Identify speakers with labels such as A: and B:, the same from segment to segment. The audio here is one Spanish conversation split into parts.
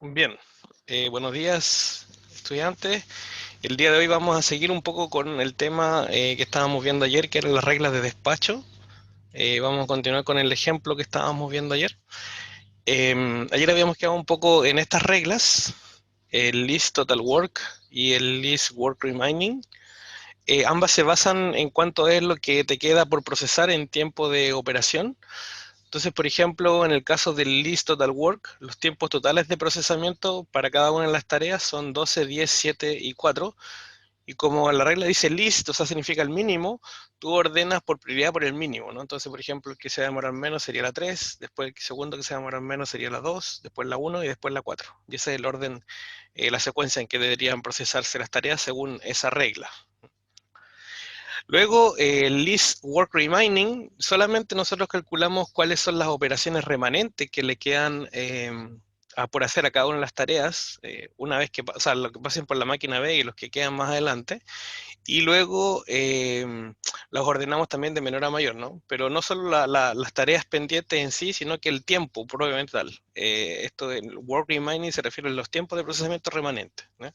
A: Bien, buenos días estudiantes. El día de hoy vamos a seguir un poco con el tema que estábamos viendo ayer, que eran las reglas de despacho. Vamos a continuar con el ejemplo que estábamos viendo ayer. Ayer habíamos quedado un poco en estas reglas, el list total work y el list work remaining. Ambas se basan en cuánto es lo que te queda por procesar en tiempo de operación. Entonces, por ejemplo, en el caso del list total work, los tiempos totales de procesamiento para cada una de las tareas son 12, 10, 7 y 4. Y como la regla dice list, o sea, significa el mínimo, tú ordenas por prioridad por el mínimo, ¿no? Entonces, por ejemplo, el que se va a demorar menos sería la 3, después el segundo que se va a demorar menos sería la 2, después la 1 y después la 4. Y ese es el orden, la secuencia en que deberían procesarse las tareas según esa regla. Luego, el list work remaining, solamente nosotros calculamos cuáles son las operaciones remanentes que le quedan por hacer a cada una de las tareas, una vez que, o sea, lo que pasen por la máquina B y los que quedan más adelante, y luego las ordenamos también de menor a mayor, ¿no? Pero no solo las tareas pendientes en sí, sino que el tiempo, probablemente tal. Esto del work remaining se refiere a los tiempos de procesamiento remanentes, ¿no?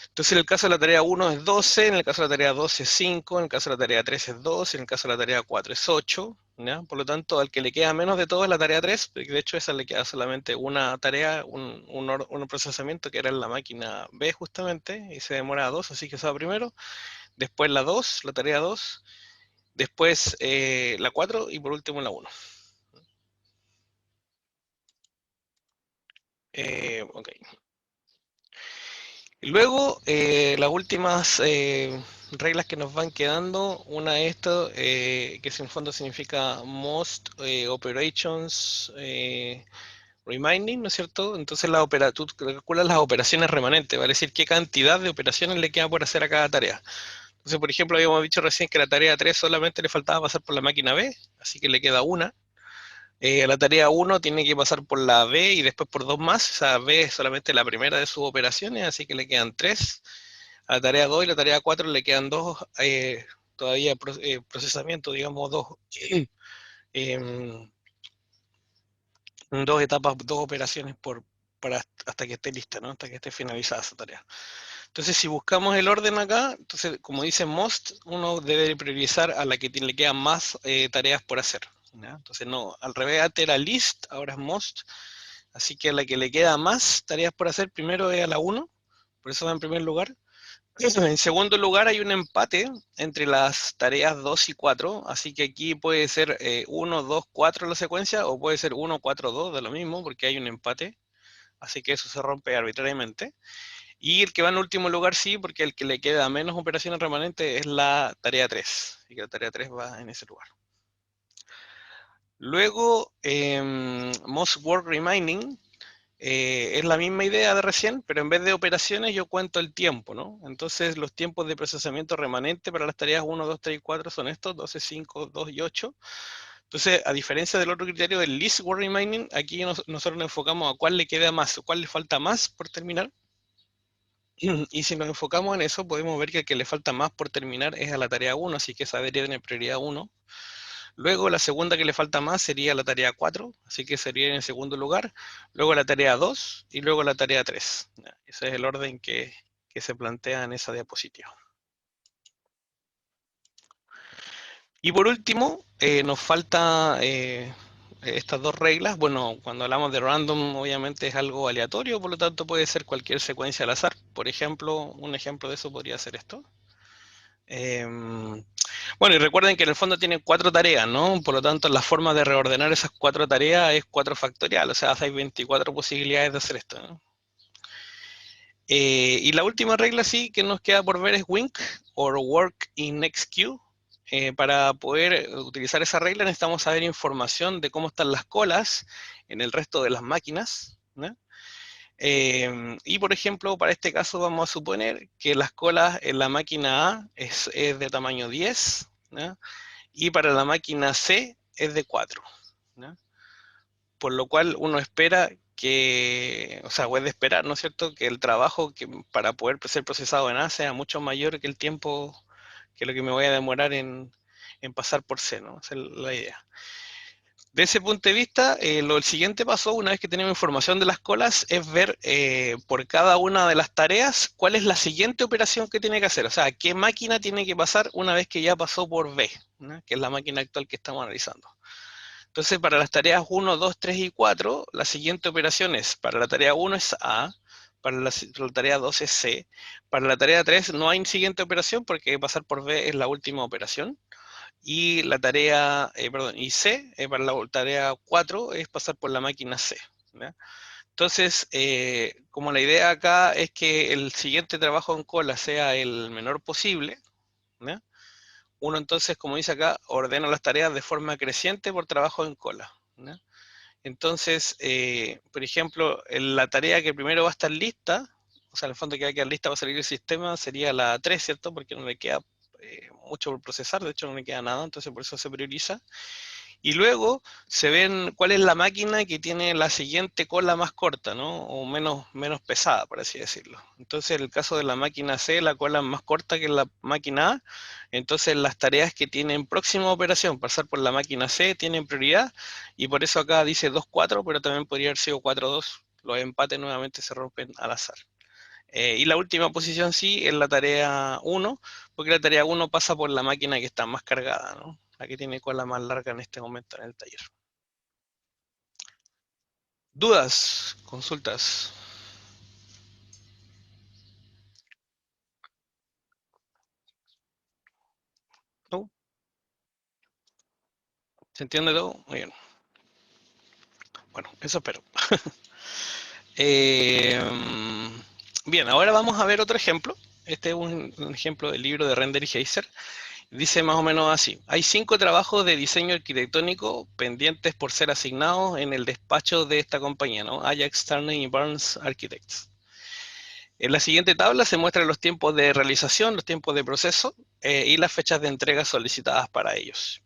A: Entonces, en el caso de la tarea 1 es 12, en el caso de la tarea 2 es 5, en el caso de la tarea 3 es 2, en el caso de la tarea 4 es 8, ¿ya? Por lo tanto, al que le queda menos de todo es la tarea 3, porque de hecho esa le queda solamente una tarea, un procesamiento que era en la máquina B justamente, y se demora 2, así que esa va primero, después la 2, la tarea 2, después la 4 y por último la 1. Ok. Y luego, las últimas reglas que nos van quedando, una es esto, que en el fondo significa most operations remaining, ¿no es cierto? Entonces tú calculas las operaciones remanentes, va a decir qué cantidad de operaciones le queda por hacer a cada tarea. Entonces, por ejemplo, habíamos dicho recién que la tarea 3 solamente le faltaba pasar por la máquina B, así que le queda una. La tarea 1 tiene que pasar por la B y después por dos más. O sea, B es solamente la primera de sus operaciones, así que le quedan tres. A la tarea 2 y la tarea 4 le quedan dos todavía procesamiento, digamos, em, dos etapas, dos operaciones hasta que esté lista, ¿no? Hasta que esté finalizada esa tarea. Entonces, si buscamos el orden acá, entonces, como dice most, uno debe priorizar a la que le quedan más tareas por hacer, ¿ya? Entonces, no, al revés, antes era list, ahora es most. Así que a la que le queda más tareas por hacer, primero es a la 1, por eso va en primer lugar. En segundo lugar hay un empate entre las tareas 2 y 4, así que aquí puede ser 1, 2, 4 la secuencia, o puede ser 1, 4, 2, de lo mismo, porque hay un empate, así que eso se rompe arbitrariamente. Y el que va en último lugar sí, porque el que le queda menos operaciones remanentes es la tarea 3, así que la tarea 3 va en ese lugar. Luego, most work remaining, es la misma idea de recién, pero en vez de operaciones yo cuento el tiempo, ¿no? Entonces los tiempos de procesamiento remanente para las tareas 1, 2, 3 y 4 son estos, 12, 5, 2 y 8. Entonces, a diferencia del otro criterio del least work remaining, aquí nosotros nos enfocamos a cuál le queda más, o cuál le falta más por terminar. Y si nos enfocamos en eso, podemos ver que el que le falta más por terminar es a la tarea 1, así que esa debería tener prioridad 1. Luego la segunda que le falta más sería la tarea 4, así que sería en el segundo lugar. Luego la tarea 2 y luego la tarea 3. Ese es el orden que se plantea en esa diapositiva. Y por último, nos falta estas dos reglas. Bueno, cuando hablamos de random, obviamente es algo aleatorio, por lo tanto puede ser cualquier secuencia al azar. Por ejemplo, un ejemplo de eso podría ser esto. Bueno, y recuerden que en el fondo tienen cuatro tareas, ¿no? Por lo tanto, la forma de reordenar esas cuatro tareas es 4 factorial, o sea, hay 24 posibilidades de hacer esto, ¿no? Y la última regla sí que nos queda por ver es Wink o Work in Next Queue. Para poder utilizar esa regla necesitamos saber información de cómo están las colas en el resto de las máquinas, ¿no? Y por ejemplo, para este caso vamos a suponer que las colas en la máquina A es de tamaño 10, ¿no? Y para la máquina C es de 4, ¿no? Por lo cual uno espera que, o sea, puede esperar, ¿no es cierto?, que el trabajo para poder ser procesado en A sea mucho mayor que el tiempo que lo que me voy a demorar en pasar por C, ¿no? Esa es la idea. De ese punto de vista, el siguiente paso, una vez que tenemos información de las colas, es ver por cada una de las tareas cuál es la siguiente operación que tiene que hacer. O sea, qué máquina tiene que pasar una vez que ya pasó por B, ¿no? Que es la máquina actual que estamos analizando. Entonces, para las tareas 1, 2, 3 y 4, la siguiente operación es, para la tarea 1 es A, para la tarea 2 es C, para la tarea 3 no hay siguiente operación porque pasar por B es la última operación. Y la tarea, perdón, y C, para la tarea 4 es pasar por la máquina C. ¿Ya? Entonces, como la idea acá es que el siguiente trabajo en cola sea el menor posible, ¿ya? Uno entonces, como dice acá, ordena las tareas de forma creciente por trabajo en cola, ¿ya? Entonces, por ejemplo, la tarea que primero va a estar lista, o sea, en el fondo que va a quedar lista para salir del sistema, sería la 3, ¿cierto? Porque no le queda mucho por procesar, de hecho no le queda nada, entonces por eso se prioriza. Y luego se ven cuál es la máquina que tiene la siguiente cola más corta, ¿no? O menos pesada, por así decirlo. Entonces, en el caso de la máquina C, la cola es más corta que la máquina A. Entonces, las tareas que tienen próxima operación, pasar por la máquina C, tienen prioridad. Y por eso acá dice 2-4, pero también podría haber sido 4-2. Los empates nuevamente se rompen al azar. Y la última posición sí es la tarea 1, porque la tarea 1 pasa por la máquina que está más cargada, ¿no? La que tiene cola más larga en este momento en el taller. ¿Dudas? ¿Consultas? ¿No? ¿Se entiende todo? Muy bien. Bueno, eso espero. Eh, bien, ahora vamos a ver otro ejemplo. Este es un ejemplo del libro de Render y Heiser. Dice más o menos así. Hay 5 trabajos de diseño arquitectónico pendientes por ser asignados en el despacho de esta compañía, ¿no? Ajax, Turner y Burns Architects. En la siguiente tabla se muestran los tiempos de realización, los tiempos de proceso y las fechas de entrega solicitadas para ellos.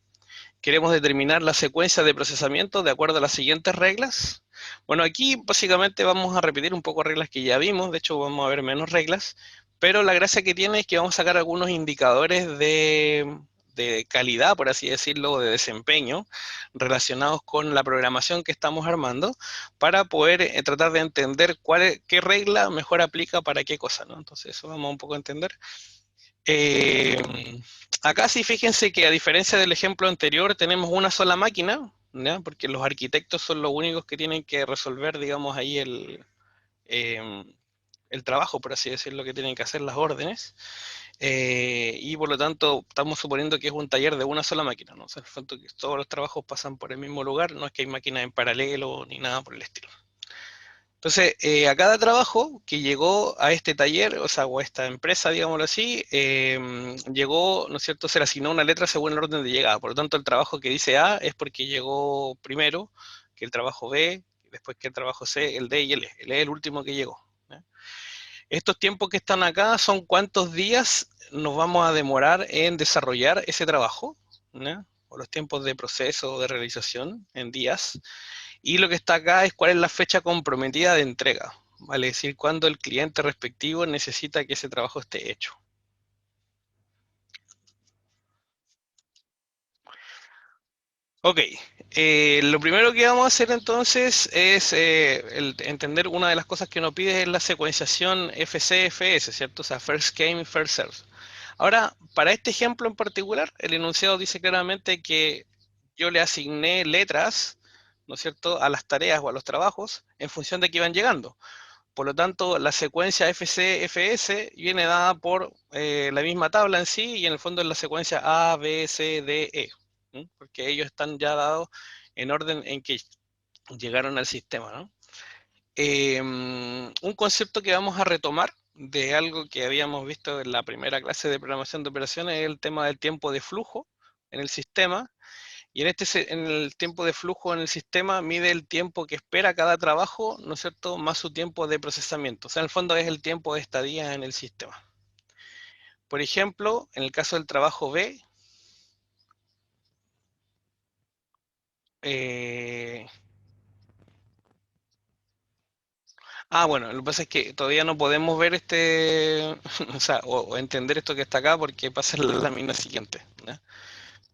A: Queremos determinar la secuencia de procesamiento de acuerdo a las siguientes reglas. Bueno, aquí básicamente vamos a repetir un poco reglas que ya vimos, de hecho vamos a ver menos reglas, pero la gracia que tiene es que vamos a sacar algunos indicadores de calidad, por así decirlo, de desempeño, relacionados con la programación que estamos armando, para poder tratar de entender qué regla mejor aplica para qué cosa, ¿no? Entonces eso vamos un poco a entender. Eh, Acá sí, fíjense que a diferencia del ejemplo anterior, tenemos una sola máquina, ¿ya? Porque los arquitectos son los únicos que tienen que resolver, digamos, ahí eh, el trabajo, por así decirlo, que tienen que hacer las órdenes. Y por lo tanto, estamos suponiendo que es un taller de una sola máquina, ¿no? O sea, el fondo que todos los trabajos pasan por el mismo lugar, no es que hay máquinas en paralelo ni nada por el estilo. Entonces, a cada trabajo que llegó a este taller, o sea, o a esta empresa, digámoslo así, llegó, ¿no es cierto?, se le asignó una letra según el orden de llegada. Por lo tanto, el trabajo que dice A es porque llegó primero que el trabajo B, después que el trabajo C, el D y el E. El E es el último que llegó, ¿ya? Estos tiempos que están acá son cuántos días nos vamos a demorar en desarrollar ese trabajo, ¿ya? O los tiempos de proceso o de realización en días. Y lo que está acá es cuál es la fecha comprometida de entrega, vale decir, cuándo el cliente respectivo necesita que ese trabajo esté hecho. Ok, lo primero que vamos a hacer entonces es entender una de las cosas que nos pide es la secuenciación FCFS, ¿cierto? O sea, First Came, First Served. Ahora, para este ejemplo en particular, el enunciado dice claramente que yo le asigné letras, ¿no es cierto?, a las tareas o a los trabajos en función de que iban llegando. Por lo tanto, la secuencia FCFS viene dada por la misma tabla en sí y en el fondo es la secuencia A, B, C, D, E, ¿no? Porque ellos están ya dados en orden en que llegaron al sistema, ¿no? Un concepto que vamos a retomar de algo que habíamos visto en la primera clase de programación de operaciones es el tema del tiempo de flujo en el sistema, y en el tiempo de flujo en el sistema mide el tiempo que espera cada trabajo, ¿no es cierto?, más su tiempo de procesamiento. O sea, en el fondo es el tiempo de estadía en el sistema. Por ejemplo, en el caso del trabajo B, eh, bueno, lo que pasa es que todavía no podemos ver o sea, o entender esto que está acá porque pasa en la lámina siguiente, ¿ya?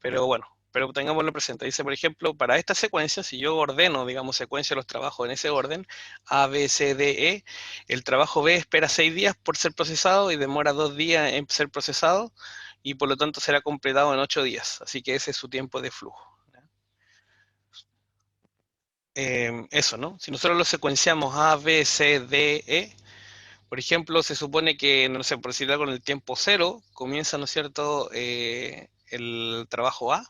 A: Pero bueno, pero tengámoslo presente. Dice, por ejemplo, para esta secuencia, si yo ordeno, digamos, secuencia de los trabajos en ese orden, A, B, C, D, E, el trabajo B espera 6 días por ser procesado y demora 2 días en ser procesado, y por lo tanto será completado en 8 días. Así que ese es su tiempo de flujo. Eso, ¿no? Si nosotros lo secuenciamos A, B, C, D, E, por ejemplo, se supone que, no sé, por decirlo con el tiempo cero, comienza, ¿no es cierto?, el trabajo A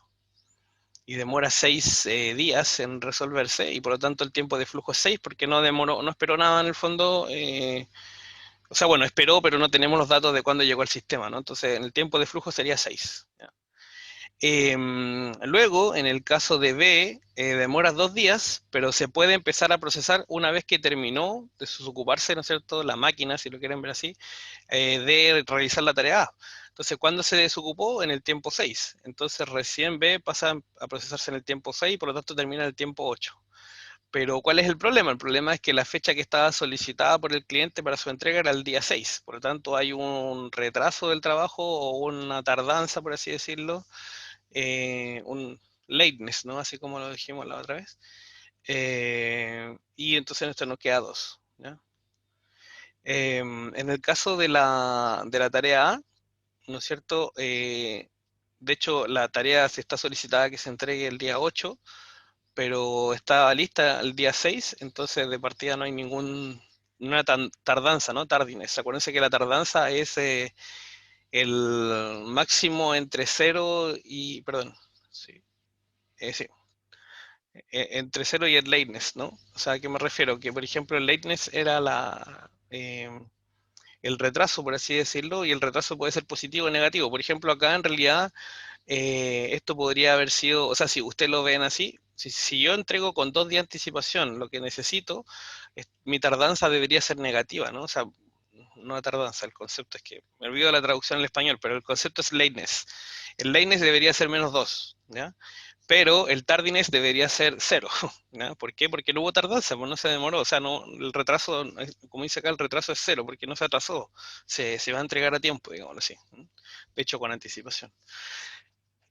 A: y demora 6 días en resolverse, y por lo tanto el tiempo de flujo es 6 porque no demoró, no esperó nada en el fondo. O sea, bueno, esperó, pero no tenemos los datos de cuándo llegó al sistema, ¿no? Entonces, el tiempo de flujo sería 6. Luego, en el caso de B, demora 2 días, pero se puede empezar a procesar una vez que terminó de ocuparse, ¿no es cierto?, la máquina, si lo quieren ver así, de realizar la tarea A. Entonces, ¿cuándo se desocupó? En el tiempo 6. Entonces, recién B pasa a procesarse en el tiempo 6 y por lo tanto termina en el tiempo 8. Pero ¿cuál es el problema? El problema es que la fecha que estaba solicitada por el cliente para su entrega era el día 6. Por lo tanto, hay un retraso del trabajo o una tardanza, por así decirlo, un lateness, ¿no? Así como lo dijimos la otra vez. Y entonces esto nos queda 2. ¿Ya? En el caso de la tarea A, ¿no es cierto? De hecho, la tarea se está solicitada que se entregue el día 8, pero está lista el día 6, entonces de partida no hay ninguna tardanza, ¿no? Tardiness. Acuérdense que la tardanza es el máximo entre 0 y, perdón, sí, sí, entre 0 y el lateness, ¿no? O sea, ¿a qué me refiero? Que, por ejemplo, el lateness era el retraso, por así decirlo, y el retraso puede ser positivo o negativo. Por ejemplo, acá en realidad esto podría haber sido, o sea, si ustedes lo ven así, si yo entrego con 2 días de anticipación lo que necesito, mi tardanza debería ser negativa, ¿no? O sea, no tardanza, el concepto es que, me olvido de la traducción al español, pero el concepto es lateness. El lateness debería ser -2, ¿ya? Pero el tardiness debería ser 0, ¿ya? ¿Por qué? Porque no hubo tardanza, pues no se demoró, o sea, no, el retraso, como dice acá, el retraso es 0, porque no se atrasó, se va a entregar a tiempo, digámoslo así, de hecho con anticipación.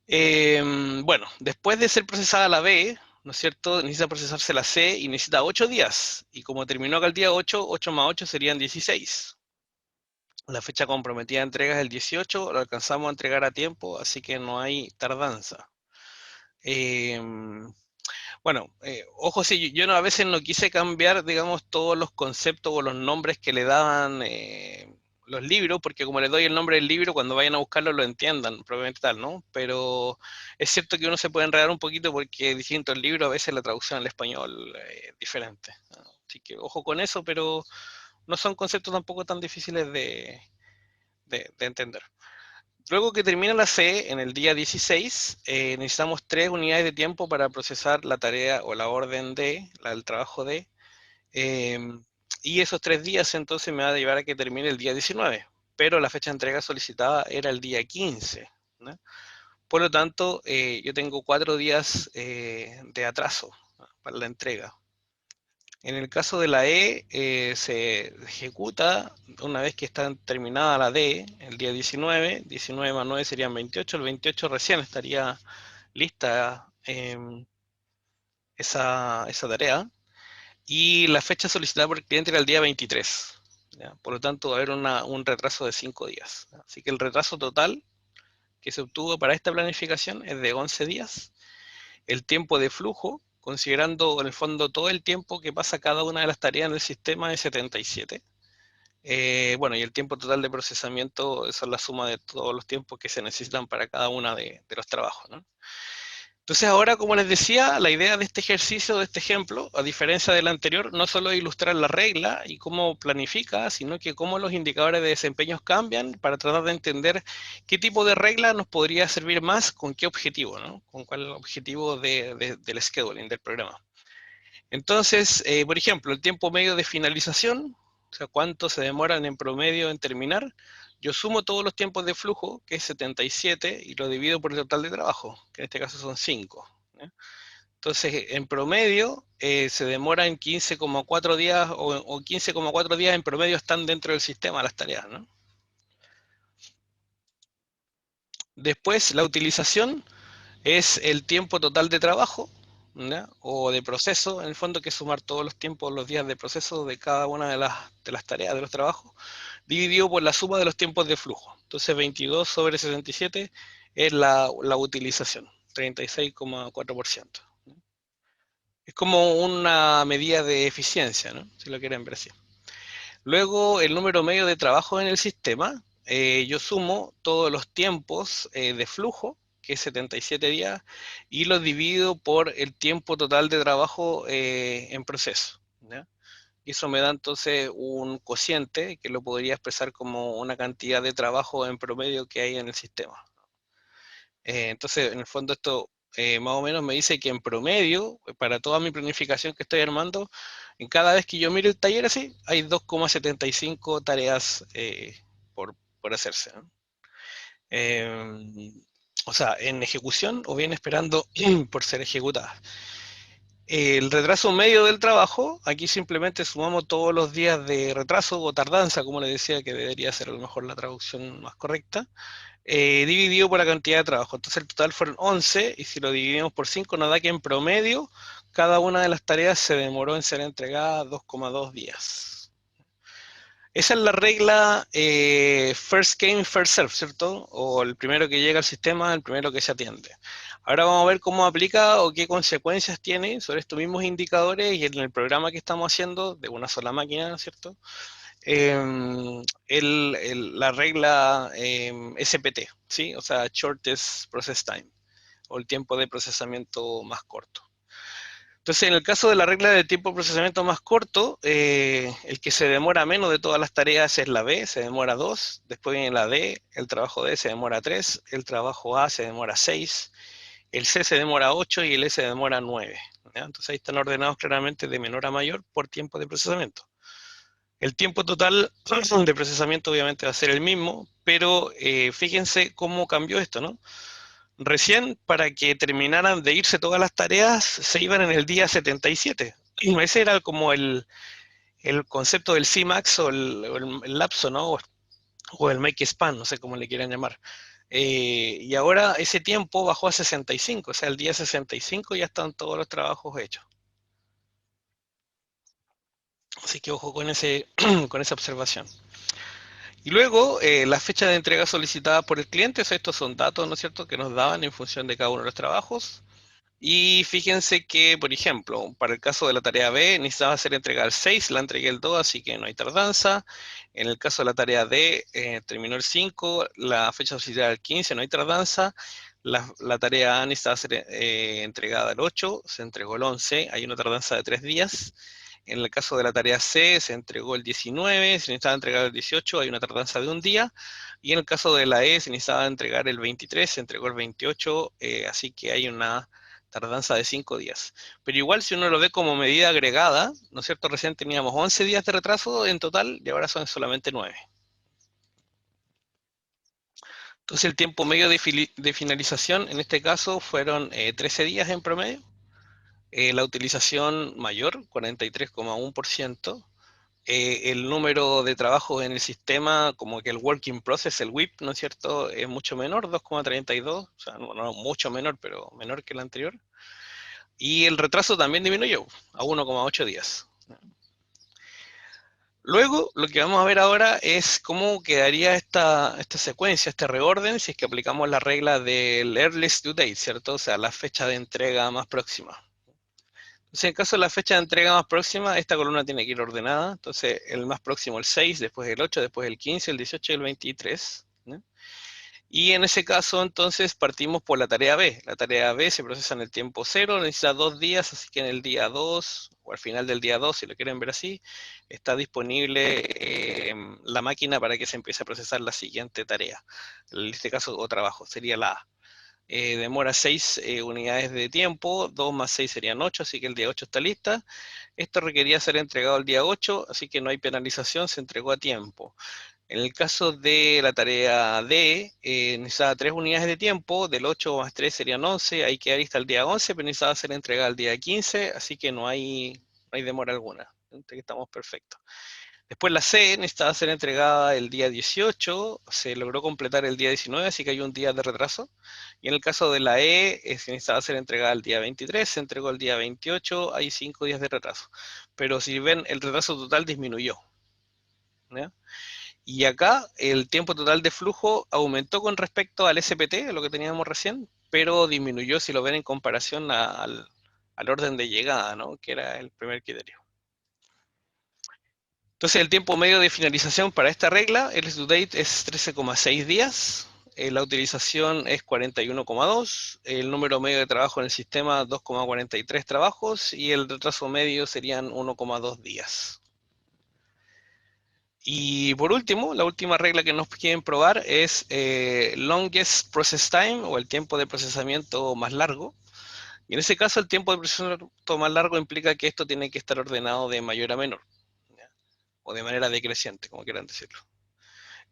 A: Bueno, después de ser procesada la B, ¿no es cierto? Necesita procesarse la C y necesita 8 días. Y como terminó acá el día 8, 8 más 8 serían 16. La fecha comprometida de entrega es el 18, lo alcanzamos a entregar a tiempo, así que no hay tardanza. Bueno, ojo, sí, yo a veces no quise cambiar, digamos, todos los conceptos o los nombres que le daban los libros, porque como les doy el nombre del libro, cuando vayan a buscarlo lo entiendan, probablemente tal, ¿no? Pero es cierto que uno se puede enredar un poquito porque distintos libros, a veces la traducción al español es diferente, ¿no? Así que ojo con eso, pero no son conceptos tampoco tan difíciles de entender. Luego que termina la C, en el día 16, necesitamos 3 unidades de tiempo para procesar la tarea o la orden D, el trabajo D. Y esos 3 días entonces me va a llevar a que termine el día 19, pero la fecha de entrega solicitada era el día 15, ¿no? Por lo tanto, yo tengo 4 días de atraso, ¿no?, para la entrega. En el caso de la E, se ejecuta una vez que está terminada la D, el día 19, 19 más 9 serían 28, el 28 recién estaría lista esa tarea, y la fecha solicitada por el cliente era el día 23, ¿ya? Por lo tanto, va a haber un retraso de 5 días. ¿Ya? Así que el retraso total que se obtuvo para esta planificación es de 11 días. El tiempo de flujo, considerando en el fondo todo el tiempo que pasa cada una de las tareas en el sistema, es 77. Bueno, y el tiempo total de procesamiento, esa es la suma de todos los tiempos que se necesitan para cada uno de los trabajos, ¿no? Entonces ahora, como les decía, la idea de este ejercicio, de este ejemplo, a diferencia del anterior, no solo es ilustrar la regla y cómo planifica, sino que cómo los indicadores de desempeño cambian para tratar de entender qué tipo de regla nos podría servir más, con qué objetivo, ¿no? Con cuál objetivo del scheduling, del programa. Entonces, por ejemplo, el tiempo medio de finalización, o sea, cuánto se demoran en promedio en terminar, yo sumo todos los tiempos de flujo, que es 77, y lo divido por el total de trabajo, que en este caso son 5. ¿Ya? Entonces, en promedio, se demora en 15,4 días, o 15,4 días en promedio están dentro del sistema las tareas, ¿no? Después, la utilización. es el tiempo total de trabajo, ¿ya? O de proceso, en el fondo, que es sumar todos los tiempos, los días de proceso de cada una de las tareas, de los trabajos, dividido por la suma de los tiempos de flujo. Entonces 22 sobre 67 es la utilización, 36,4%. Es como una medida de eficiencia, ¿no? Si lo quieren ver así. Luego, el número medio de trabajo en el sistema, yo sumo todos los tiempos de flujo, que es 77 días, y los divido por el tiempo total de trabajo en proceso, ¿ya? Y eso me da entonces un cociente que lo podría expresar como una cantidad de trabajo en promedio que hay en el sistema. Entonces, en el fondo esto más o menos me dice que en promedio, para toda mi planificación que estoy armando, en cada vez que yo miro el taller así, hay 2,75 tareas por hacerse, ¿no? O sea, en ejecución o bien esperando por ser ejecutadas. El retraso medio del trabajo, aquí simplemente sumamos todos los días de retraso o tardanza, como le decía, que debería ser a lo mejor la traducción más correcta, dividido por la cantidad de trabajo. Entonces el total fueron 11 y si lo dividimos por 5 nos da que en promedio cada una de las tareas se demoró en ser entregada 2,2 días. Esa es la regla first came, first serve, ¿cierto? O el primero que llega al sistema, el primero que se atiende. Ahora vamos a ver cómo aplica o qué consecuencias tiene sobre estos mismos indicadores y en el programa que estamos haciendo de una sola máquina, ¿cierto? La regla SPT, ¿sí? O sea, Shortest Process Time, o el tiempo de procesamiento más corto. Entonces, en el caso de la regla de tiempo de procesamiento más corto, el que se demora menos de todas las tareas es la B, se demora 2, después viene la D, el trabajo D se demora 3, el trabajo A se demora 6, el C se demora 8 y el S se demora 9. ¿Ya? Entonces ahí están ordenados claramente de menor a mayor por tiempo de procesamiento. El tiempo total de procesamiento obviamente va a ser el mismo, pero fíjense cómo cambió esto, ¿no? Recién para que terminaran de irse todas las tareas se iban en el día 77. Y ese era como el concepto del Cmax o el lapso, ¿no? O el make span, no sé cómo le quieran llamar. Y ahora ese tiempo bajó a 65, o sea, el día 65 ya están todos los trabajos hechos. Así que ojo con con esa observación. Y luego, la fecha de entrega solicitada por el cliente, o sea, estos son datos, ¿no es cierto?, que nos daban en función de cada uno de los trabajos. Y fíjense que, por ejemplo, para el caso de la tarea B, necesitaba ser entregada el 6, la entregué el 2, así que no hay tardanza. En el caso de la tarea D, terminó el 5, la fecha solicitada el 15, no hay tardanza. La tarea A necesitaba ser entregada el 8, se entregó el 11, hay una tardanza de 3 días. En el caso de la tarea C, se entregó el 19, se necesitaba entregar el 18, hay una tardanza de un día. Y en el caso de la E, se necesitaba entregar el 23, se entregó el 28, así que hay una tardanza de 5 días. Pero igual si uno lo ve como medida agregada, ¿no es cierto? Recién teníamos 11 días de retraso en total y ahora son solamente 9. Entonces el tiempo medio de finalización en este caso fueron 13 días en promedio. La utilización mayor, 43,1%. El número de trabajos en el sistema, como que el working process, el WIP, ¿no es cierto?, es mucho menor, 2,32, o sea, no mucho menor, pero menor que el anterior. Y el retraso también disminuyó a 1,8 días. Luego, lo que vamos a ver ahora es cómo quedaría esta secuencia, este reorden, si es que aplicamos la regla del earliest due date, ¿cierto? O sea, la fecha de entrega más próxima. Entonces, en caso de la fecha de entrega más próxima, esta columna tiene que ir ordenada. Entonces, el más próximo el 6, después el 8, después el 15, el 18 y el 23, ¿no? Y en ese caso, entonces, partimos por la tarea B. La tarea B se procesa en el tiempo cero, necesita 2 días, así que en el día 2, o al final del día 2, si lo quieren ver así, está disponible la máquina para que se empiece a procesar la siguiente tarea. En este caso, o trabajo, sería la A. Demora 6 unidades de tiempo, 2 más 6 serían 8, así que el día 8 está lista. Esto requería ser entregado el día 8, así que no hay penalización, se entregó a tiempo. En el caso de la tarea D, necesitaba 3 unidades de tiempo, del 8 más 3 serían 11, hay que dar lista el día 11, pero necesitaba ser entregada el día 15, así que no hay demora alguna. Estamos perfectos. Después la C necesitaba ser entregada el día 18, se logró completar el día 19, así que hay un día de retraso. Y en el caso de la E, necesitaba ser entregada el día 23, se entregó el día 28, hay 5 días de retraso. Pero si ven, el retraso total disminuyó, ¿ya? Y acá el tiempo total de flujo aumentó con respecto al SPT, lo que teníamos recién, pero disminuyó si lo ven en comparación al orden de llegada, ¿no? Que era el primer criterio. Entonces el tiempo medio de finalización para esta regla, el due date es 13,6 días, la utilización es 41,2, el número medio de trabajo en el sistema 2,43 trabajos y el retraso medio serían 1,2 días. Y por último, la última regla que nos quieren probar es longest process time o el tiempo de procesamiento más largo. Y en ese caso el tiempo de procesamiento más largo implica que esto tiene que estar ordenado de mayor a menor, ¿ya? O de manera decreciente, como quieran decirlo.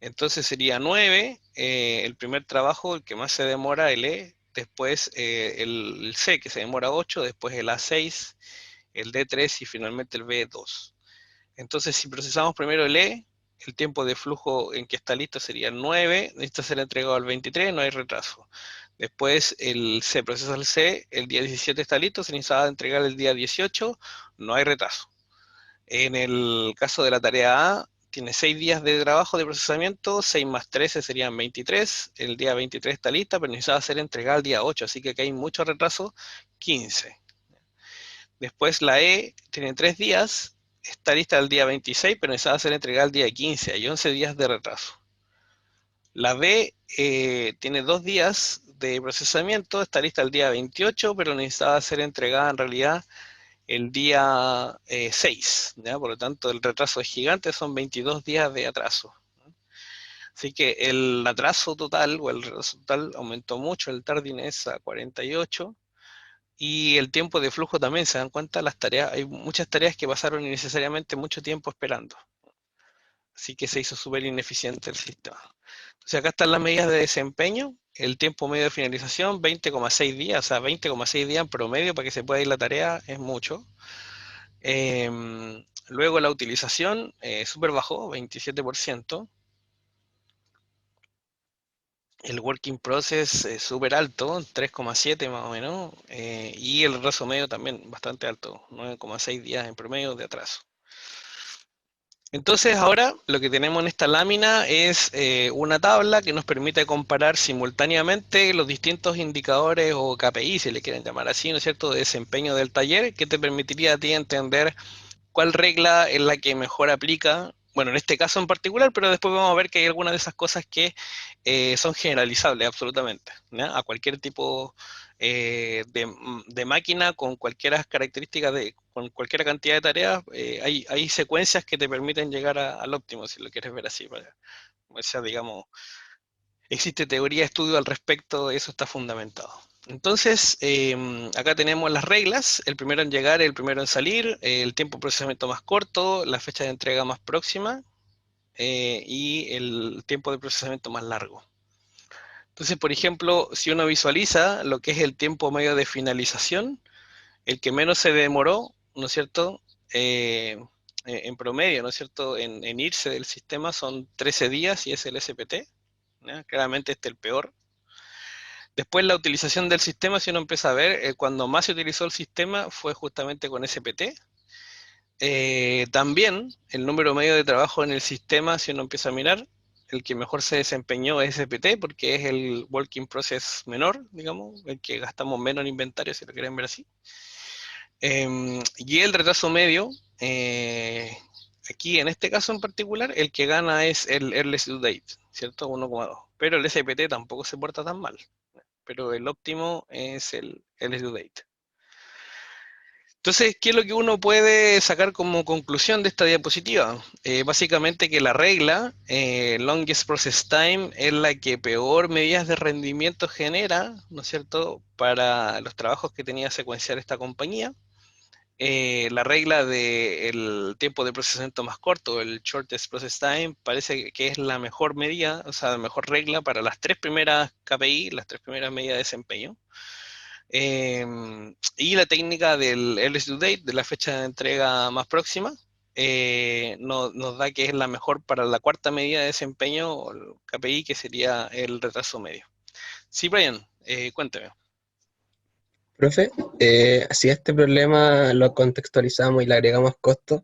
A: Entonces sería 9, el primer trabajo, el que más se demora, el E, después el C, que se demora 8, después el A6, el D3 y finalmente el B2. Entonces, si procesamos primero el E, el tiempo de flujo en que está listo sería 9, necesita ser entregado al 23, no hay retraso. Después el C procesa el C, el día 17 está listo, se necesita entregar el día 18, no hay retraso. En el caso de la tarea A, tiene 6 días de trabajo de procesamiento, 6 más 13 serían 23, el día 23 está lista, pero necesitaba ser entregada el día 8, así que aquí hay mucho retraso, 15. Después la E tiene 3 días, está lista el día 26, pero necesitaba ser entregada el día 15, hay 11 días de retraso. La B tiene 2 días de procesamiento, está lista el día 28, pero necesitaba ser entregada en realidad el día 6, ¿ya? Por lo tanto el retraso es gigante, son 22 días de atraso. Así que el atraso total o el retraso total aumentó mucho, el tardiness a 48 y el tiempo de flujo también, se dan cuenta, las tareas, hay muchas tareas que pasaron innecesariamente mucho tiempo esperando. Así que se hizo súper ineficiente el sistema. Entonces acá están las medidas de desempeño, el tiempo medio de finalización, 20,6 días, o sea, 20,6 días en promedio para que se pueda ir la tarea, es mucho. Luego la utilización, súper bajó, 27%. El working process súper alto, 3,7 más o menos. Y el retraso medio también bastante alto, 9,6 días en promedio de atraso. Entonces ahora lo que tenemos en esta lámina es una tabla que nos permite comparar simultáneamente los distintos indicadores o KPI, si le quieren llamar así, ¿no es cierto?, de desempeño del taller, que te permitiría a ti entender cuál regla es la que mejor aplica, bueno, en este caso en particular, pero después vamos a ver que hay algunas de esas cosas que son generalizables absolutamente, ¿ya? A cualquier tipo de máquina con cualquier característica, con cualquier cantidad de tareas, hay secuencias que te permiten llegar al óptimo, si lo quieres ver así, o sea, digamos, existe teoría de estudio al respecto, eso está fundamentado. Entonces, acá tenemos las reglas, el primero en llegar, el primero en salir, el tiempo de procesamiento más corto, la fecha de entrega más próxima y el tiempo de procesamiento más largo. Entonces, por ejemplo, si uno visualiza lo que es el tiempo medio de finalización, el que menos se demoró, ¿no es cierto?, en promedio, ¿no es cierto?, en irse del sistema son 13 días y es el SPT, ¿ya? Claramente este es el peor. Después la utilización del sistema, si uno empieza a ver, cuando más se utilizó el sistema fue justamente con SPT. También el número medio de trabajo en el sistema, si uno empieza a mirar, el que mejor se desempeñó es SPT porque es el working process menor, digamos, el que gastamos menos en inventario, si lo quieren ver así. Y el retraso medio, aquí en este caso en particular, el que gana es el earliest due date, ¿cierto? 1,2. Pero el SPT tampoco se porta tan mal, pero el óptimo es el due date. Entonces, ¿qué es lo que uno puede sacar como conclusión de esta diapositiva? Básicamente que la regla, longest process time, es la que peor medidas de rendimiento genera, ¿no es cierto?, para los trabajos que tenía que secuenciar esta compañía. La regla del tiempo de procesamiento más corto, el shortest process time, parece que es la mejor medida, o sea, la mejor regla para las 3 primeras KPI, las 3 primeras medidas de desempeño. Y la técnica del earliest due date, de la fecha de entrega más próxima, nos da que es la mejor para la cuarta medida de desempeño, o el KPI, que sería el retraso medio. Sí, Brian, cuénteme.
B: Profe, si este problema lo contextualizamos y le agregamos costos,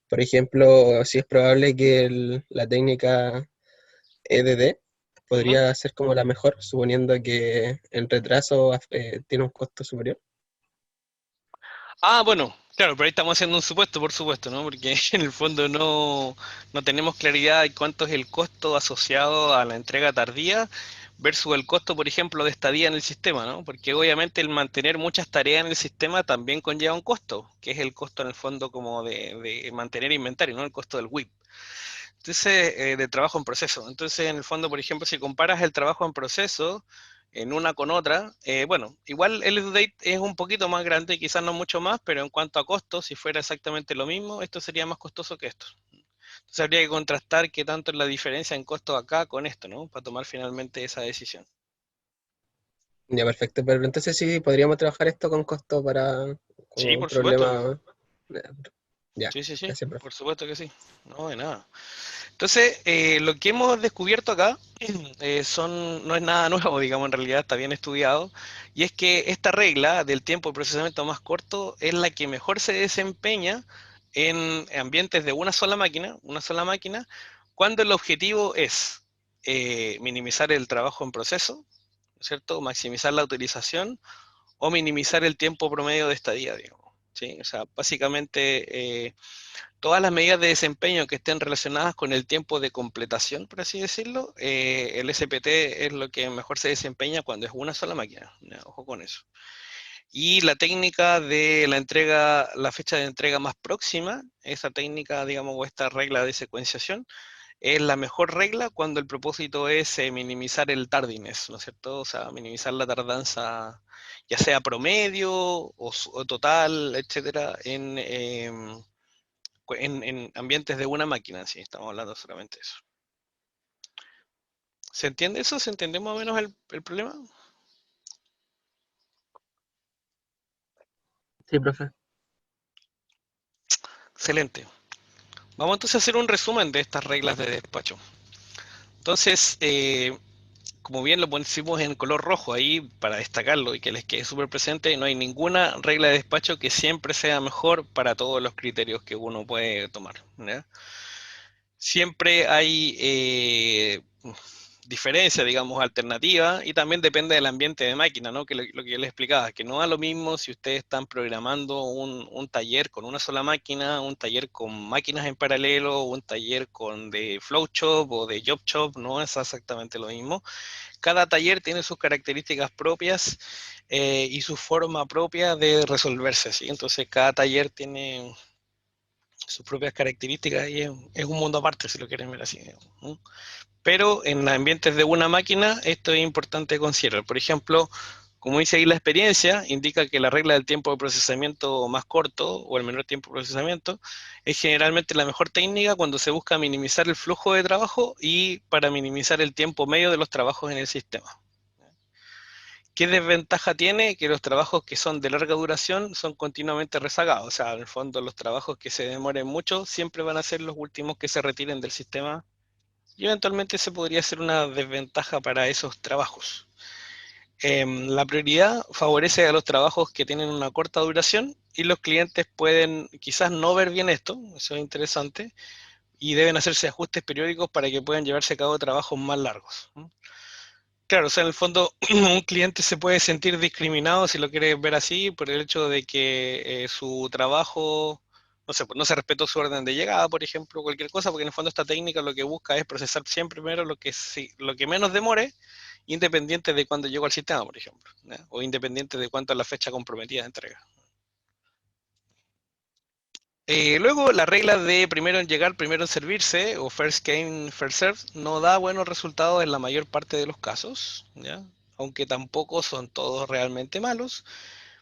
B: por ejemplo, si es probable que la técnica EDD
A: Ujú.
B: podría ser como la mejor, suponiendo que el retraso tiene un costo superior.
A: Ah, bueno, claro, pero ahí estamos haciendo un supuesto, por supuesto, ¿no? Porque en el fondo no tenemos claridad de cuánto es el costo asociado a la entrega tardía versus el costo, por ejemplo, de estadía en el sistema, ¿no? Porque obviamente el mantener muchas tareas en el sistema también conlleva un costo, que es el costo en el fondo como de mantener inventario, ¿no? El costo del WIP. Entonces, de trabajo en proceso. Entonces, en el fondo, por ejemplo, si comparas el trabajo en proceso en una con otra, bueno, igual el due date es un poquito más grande, quizás no mucho más, pero en cuanto a costos, si fuera exactamente lo mismo, esto sería más costoso que esto. Entonces, habría que contrastar qué tanto es la diferencia en costos acá con esto, ¿no? Para tomar finalmente esa decisión.
B: Ya, perfecto, pero entonces sí podríamos trabajar esto con costo para
A: Sí,
B: como un
A: por supuesto.
B: problema. eh, Ya,
A: Sí, sí, sí,
B: gracias, profe.
A: por supuesto que sí. No, de nada. Entonces, lo que hemos descubierto acá no es nada nuevo, digamos, en realidad está bien estudiado, y es que esta regla del tiempo de procesamiento más corto es la que mejor se desempeña en ambientes de una sola máquina, cuando el objetivo es minimizar el trabajo en proceso, ¿no es cierto? Maximizar la utilización o minimizar el tiempo promedio de estadía, digamos. ¿Sí? O sea, básicamente todas las medidas de desempeño que estén relacionadas con el tiempo de completación, por así decirlo, el SPT es lo que mejor se desempeña cuando es una sola máquina. ¿Ya? Ojo con eso. Y la técnica de la entrega, la fecha de entrega más próxima, esa técnica, digamos, o esta regla de secuenciación, es la mejor regla cuando el propósito es minimizar el tardiness, ¿no es cierto? O sea, minimizar la tardanza, ya sea promedio o total, etcétera, en ambientes de una máquina, sí, estamos hablando solamente de eso. ¿Se entiende eso? ¿Se entiende más o menos el problema?
B: Sí, profe.
A: Excelente. Vamos entonces a hacer un resumen de estas reglas de despacho. Entonces, como bien lo pusimos en color rojo ahí para destacarlo y que les quede súper presente, no hay ninguna regla de despacho que siempre sea mejor para todos los criterios que uno puede tomar. ¿Ya? Siempre hay diferencia, digamos, alternativa, y también depende del ambiente de máquina, ¿no? Que lo que yo les explicaba, que no da lo mismo si ustedes están programando un taller con una sola máquina, un taller con máquinas en paralelo, un taller con de Flowshop o de JobShop, no es exactamente lo mismo. Cada taller tiene sus características propias y su forma propia de resolverse, ¿sí? Entonces cada taller tiene sus propias características y es un mundo aparte, si lo quieren ver así, ¿no? Pero en ambientes de una máquina esto es importante considerar. Por ejemplo, como dice ahí la experiencia, indica que la regla del tiempo de procesamiento más corto o el menor tiempo de procesamiento es generalmente la mejor técnica cuando se busca minimizar el flujo de trabajo y para minimizar el tiempo medio de los trabajos en el sistema. ¿Qué desventaja tiene? Que los trabajos que son de larga duración son continuamente rezagados. O sea, en el fondo los trabajos que se demoren mucho siempre van a ser los últimos que se retiren del sistema y eventualmente se podría ser una desventaja para esos trabajos. La prioridad favorece a los trabajos que tienen una corta duración y los clientes pueden quizás no ver bien esto, eso es interesante, y deben hacerse ajustes periódicos para que puedan llevarse a cabo trabajos más largos. Claro, o sea, en el fondo un cliente se puede sentir discriminado, si lo quieres ver así, por el hecho de que su trabajo, no sé, pues no se respetó su orden de llegada, por ejemplo, cualquier cosa, porque en el fondo esta técnica lo que busca es procesar siempre primero lo que menos demore, independiente de cuándo llegó al sistema, por ejemplo, ¿ya? O independiente de cuánto es la fecha comprometida de entrega. Luego, la regla de primero en llegar, primero en servirse, o first came, first served, no da buenos resultados en la mayor parte de los casos, ¿ya? Aunque tampoco son todos realmente malos,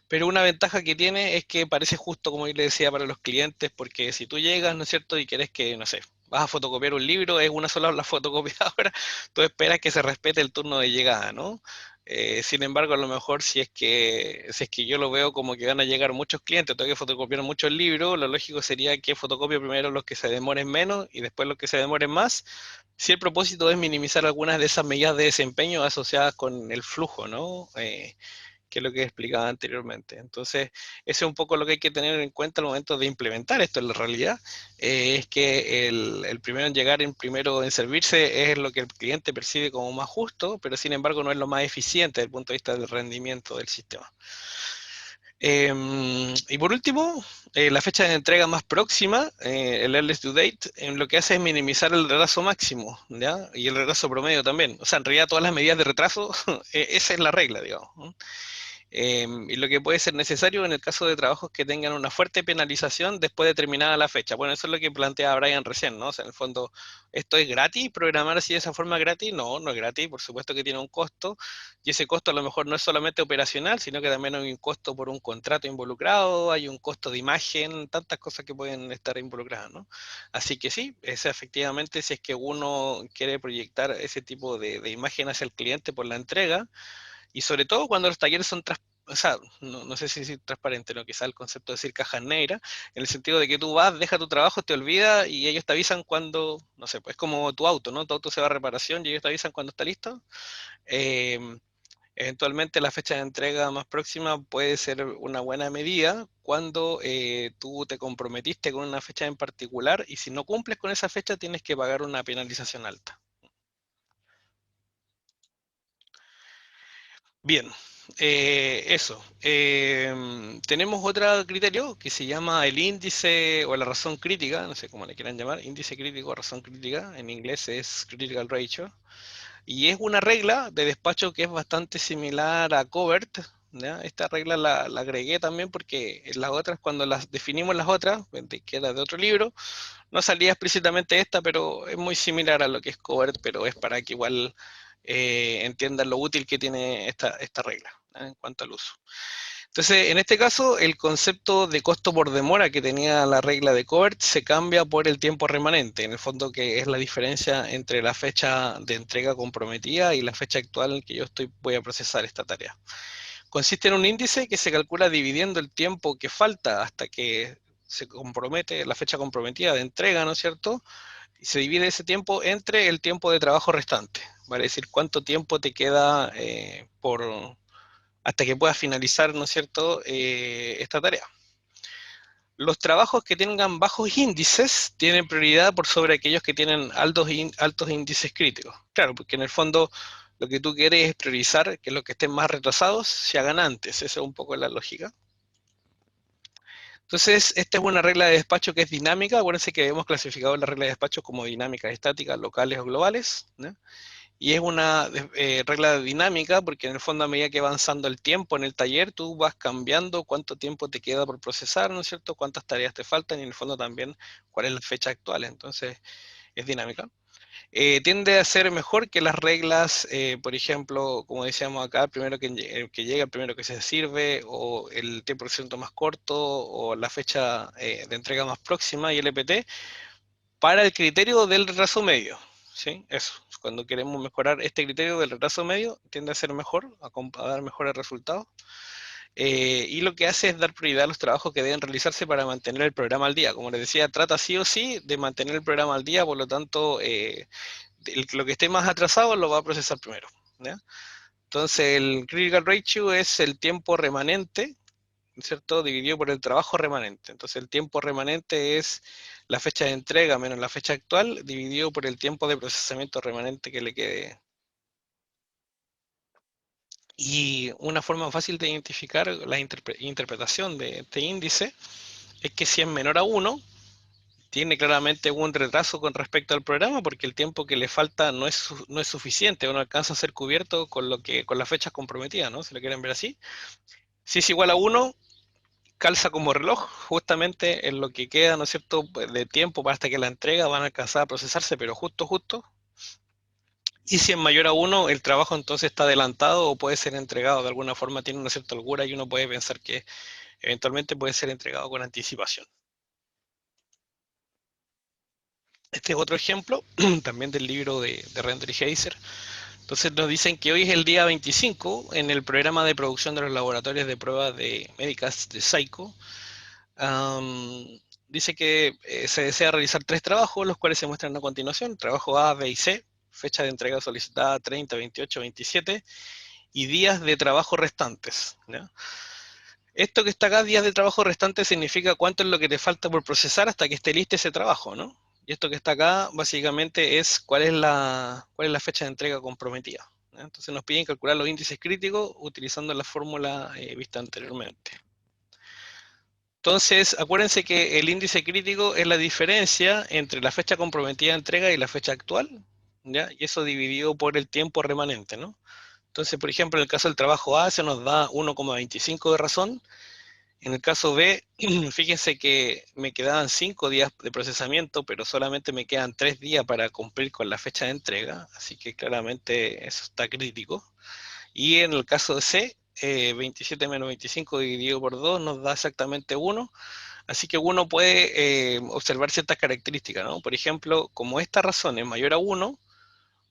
A: pero una ventaja que tiene es que parece justo, como yo le decía, para los clientes, porque si tú llegas, ¿no es cierto?, y quieres que, no sé, vas a fotocopiar un libro, es una sola la fotocopiadora, tú esperas que se respete el turno de llegada, ¿no? Sin embargo, a lo mejor si es que yo lo veo como que van a llegar muchos clientes, tengo que fotocopiar muchos libros, lo lógico sería que fotocopio primero los que se demoren menos y después los que se demoren más, si el propósito es minimizar algunas de esas medidas de desempeño asociadas con el flujo, ¿no? Que es lo que explicaba anteriormente. Entonces, eso es un poco lo que hay que tener en cuenta al momento de implementar esto en la realidad, es que el primero en llegar, el primero en servirse es lo que el cliente percibe como más justo, pero sin embargo no es lo más eficiente desde el punto de vista del rendimiento del sistema. Y por último, la fecha de entrega más próxima, el earliest due date, lo que hace es minimizar el retraso máximo, ¿ya? Y el retraso promedio también. O sea, en realidad todas las medidas de retraso, esa es la regla, digamos, ¿no? Y lo que puede ser necesario en el caso de trabajos que tengan una fuerte penalización después de terminada la fecha. Bueno, eso es lo que plantea Brian recién, ¿no? O sea, en el fondo, ¿esto es gratis? ¿Programar así de esa forma gratis? No, no es gratis, por supuesto que tiene un costo, y ese costo a lo mejor no es solamente operacional, sino que también hay un costo por un contrato involucrado, hay un costo de imagen, tantas cosas que pueden estar involucradas, ¿no? Así que sí, es efectivamente, si es que uno quiere proyectar ese tipo de imagen hacia el cliente por la entrega, y sobre todo cuando los talleres son o sea, no sé si es transparente, ¿no? Quizá el concepto de decir cajas negras, en el sentido de que tú vas, dejas tu trabajo, te olvidas y ellos te avisan cuando, no sé, pues es como tu auto, ¿no? Tu auto se va a reparación y ellos te avisan cuando está listo. Eh, Eventualmente la fecha de entrega más próxima puede ser una buena medida cuando tú te comprometiste con una fecha en particular y si no cumples con esa fecha tienes que pagar una penalización alta. Bien, eso. Tenemos otro criterio que se llama el índice o la razón crítica, no sé cómo le quieran llamar, índice crítico o razón crítica, en inglés es critical ratio, y es una regla de despacho que es bastante similar a Covert, ¿ya? Esta regla la agregué también porque en las otras, cuando las definimos las otras, que era de otro libro, no salía explícitamente esta, pero es muy similar a lo que es Covert, pero es para que igual entiendan lo útil que tiene esta regla, ¿eh? En cuanto al uso. Entonces, en este caso, el concepto de costo por demora que tenía la regla de Covert se cambia por el tiempo remanente, en el fondo que es la diferencia entre la fecha de entrega comprometida y la fecha actual en que voy a procesar esta tarea. Consiste en un índice que se calcula dividiendo el tiempo que falta hasta que se compromete, la fecha comprometida de entrega, ¿no es cierto? Y se divide ese tiempo entre el tiempo de trabajo restante, vale decir, cuánto tiempo te queda hasta que puedas finalizar, ¿no es cierto?, esta tarea. Los trabajos que tengan bajos índices tienen prioridad por sobre aquellos que tienen altos índices críticos. Claro, porque en el fondo lo que tú quieres es priorizar que los que estén más retrasados se hagan antes. Esa es un poco la lógica. Entonces, esta es una regla de despacho que es dinámica. Acuérdense que hemos clasificado la regla de despacho como dinámicas estáticas, locales o globales, ¿no? Y es una regla dinámica porque en el fondo a medida que va avanzando el tiempo en el taller, tú vas cambiando cuánto tiempo te queda por procesar, ¿no es cierto? Cuántas tareas te faltan y en el fondo también cuál es la fecha actual. Entonces, es dinámica. Tiende a ser mejor que las reglas, por ejemplo, como decíamos acá, el primero que llega, el primero que se sirve, o el tiempo de procesamiento más corto, o la fecha de entrega más próxima y el EPT, para el criterio del retraso medio. ¿Sí? Eso. Cuando queremos mejorar este criterio del retraso medio, tiende a ser mejor, a dar mejores resultados. Y lo que hace es dar prioridad a los trabajos que deben realizarse para mantener el programa al día. Como les decía, trata sí o sí de mantener el programa al día, por lo tanto, lo que esté más atrasado lo va a procesar primero, ¿ya? Entonces, el critical ratio es el tiempo remanente, ¿cierto? Dividido por el trabajo remanente. Entonces, el tiempo remanente es la fecha de entrega menos la fecha actual, dividido por el tiempo de procesamiento remanente que le quede. Y una forma fácil de identificar la interpretación de este índice es que si es menor a 1, tiene claramente un retraso con respecto al programa porque el tiempo que le falta no es suficiente o no alcanza a ser cubierto con las fechas comprometidas, ¿no? Si lo quieren ver así. Si es igual a 1, calza como reloj justamente en lo que queda, ¿no es cierto?, de tiempo para hasta que la entrega van a alcanzar a procesarse, pero justo. Y si es mayor a 1, el trabajo entonces está adelantado o puede ser entregado de alguna forma, tiene una cierta holgura y uno puede pensar que eventualmente puede ser entregado con anticipación. Este es otro ejemplo, también del libro de Render y Heiser, Entonces nos dicen que hoy es el día 25 en el programa de producción de los laboratorios de pruebas de médicas de Saico. Dice que se desea realizar 3 trabajos, los cuales se muestran a continuación. Trabajo A, B y C, fecha de entrega solicitada 30, 28, 27 y días de trabajo restantes, ¿ya? Esto que está acá, días de trabajo restantes, significa cuánto es lo que te falta por procesar hasta que esté listo ese trabajo, ¿no? Y esto que está acá, básicamente, es cuál es la fecha de entrega comprometida, ¿ya? Entonces nos piden calcular los índices críticos utilizando la fórmula vista anteriormente. Entonces, acuérdense que el índice crítico es la diferencia entre la fecha comprometida de entrega y la fecha actual, ¿ya? Y eso dividido por el tiempo remanente, ¿no? Entonces, por ejemplo, en el caso del trabajo A se nos da 1,25 de razón. En el caso B, fíjense que me quedaban 5 días de procesamiento, pero solamente me quedan 3 días para cumplir con la fecha de entrega, así que claramente eso está crítico. Y en el caso de C, 27 menos 25 dividido por 2 nos da exactamente 1, así que uno puede observar ciertas características, ¿no? Por ejemplo, como esta razón es mayor a 1,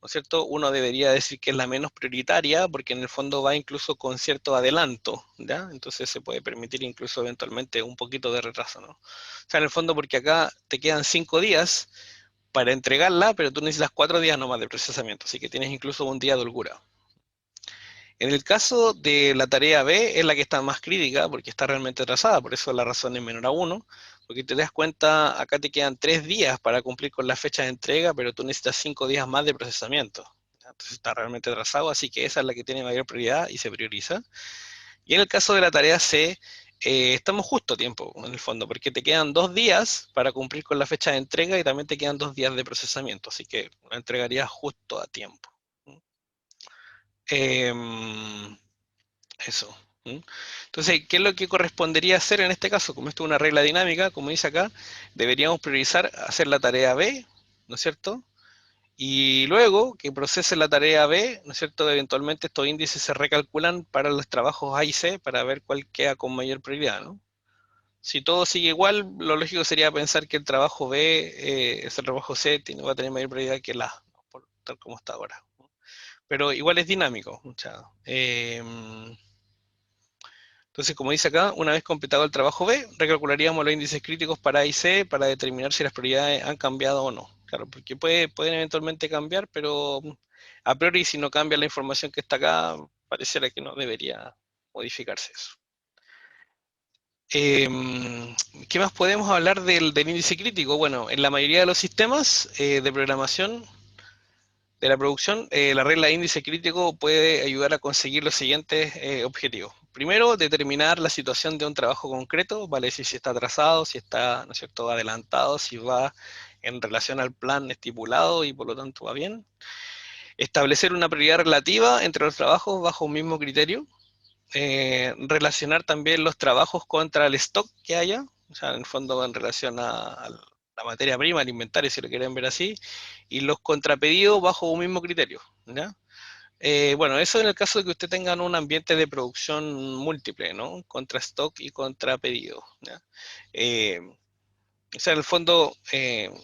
A: ¿no es cierto? Uno debería decir que es la menos prioritaria porque en el fondo va incluso con cierto adelanto, ¿ya? Entonces se puede permitir incluso eventualmente un poquito de retraso, ¿no? O sea, en el fondo porque acá te quedan 5 días para entregarla, pero tú necesitas 4 días nomás de procesamiento, así que tienes incluso un día de holgura. En el caso de la tarea B es la que está más crítica porque está realmente atrasada, por eso la razón es menor a 1, porque te das cuenta, acá te quedan 3 días para cumplir con la fecha de entrega, pero tú necesitas 5 días más de procesamiento. Entonces está realmente atrasado, así que esa es la que tiene mayor prioridad y se prioriza. Y en el caso de la tarea C, estamos justo a tiempo, en el fondo, porque te quedan 2 días para cumplir con la fecha de entrega y también te quedan 2 días de procesamiento, así que la entregarías justo a tiempo. Em, Eso. ¿Mm? Entonces, ¿qué es lo que correspondería hacer en este caso? Como esto es una regla dinámica, como dice acá, deberíamos priorizar hacer la tarea B, ¿no es cierto? Y luego que procese la tarea B, ¿no es cierto? Eventualmente estos índices se recalculan para los trabajos A y C para ver cuál queda con mayor prioridad, ¿no? Si todo sigue igual, lo lógico sería pensar que el trabajo B, ese trabajo C, va a tener mayor prioridad que el A, ¿no? Tal como está ahora. Pero igual es dinámico. O sea, entonces, como dice acá, una vez completado el trabajo B, recalcularíamos los índices críticos para A y C para determinar si las prioridades han cambiado o no. Claro, porque pueden eventualmente cambiar, pero a priori si no cambia la información que está acá, pareciera que no debería modificarse eso. ¿Qué más podemos hablar del índice crítico? Bueno, en la mayoría de los sistemas de programación de la producción, la regla de índice crítico puede ayudar a conseguir los siguientes objetivos. Primero, determinar la situación de un trabajo concreto, vale decir si está atrasado, si está, ¿no es cierto?, adelantado, si va en relación al plan estipulado y por lo tanto va bien. Establecer una prioridad relativa entre los trabajos bajo un mismo criterio. Relacionar también los trabajos contra el stock que haya, o sea, en el fondo en relación a la materia prima, al inventario, si lo quieren ver así, y los contrapedidos bajo un mismo criterio, ¿ya? Bueno, eso en el caso de que usted tenga un ambiente de producción múltiple, ¿no? Contra stock y contra pedido, ¿ya? Eh, o sea, en el fondo,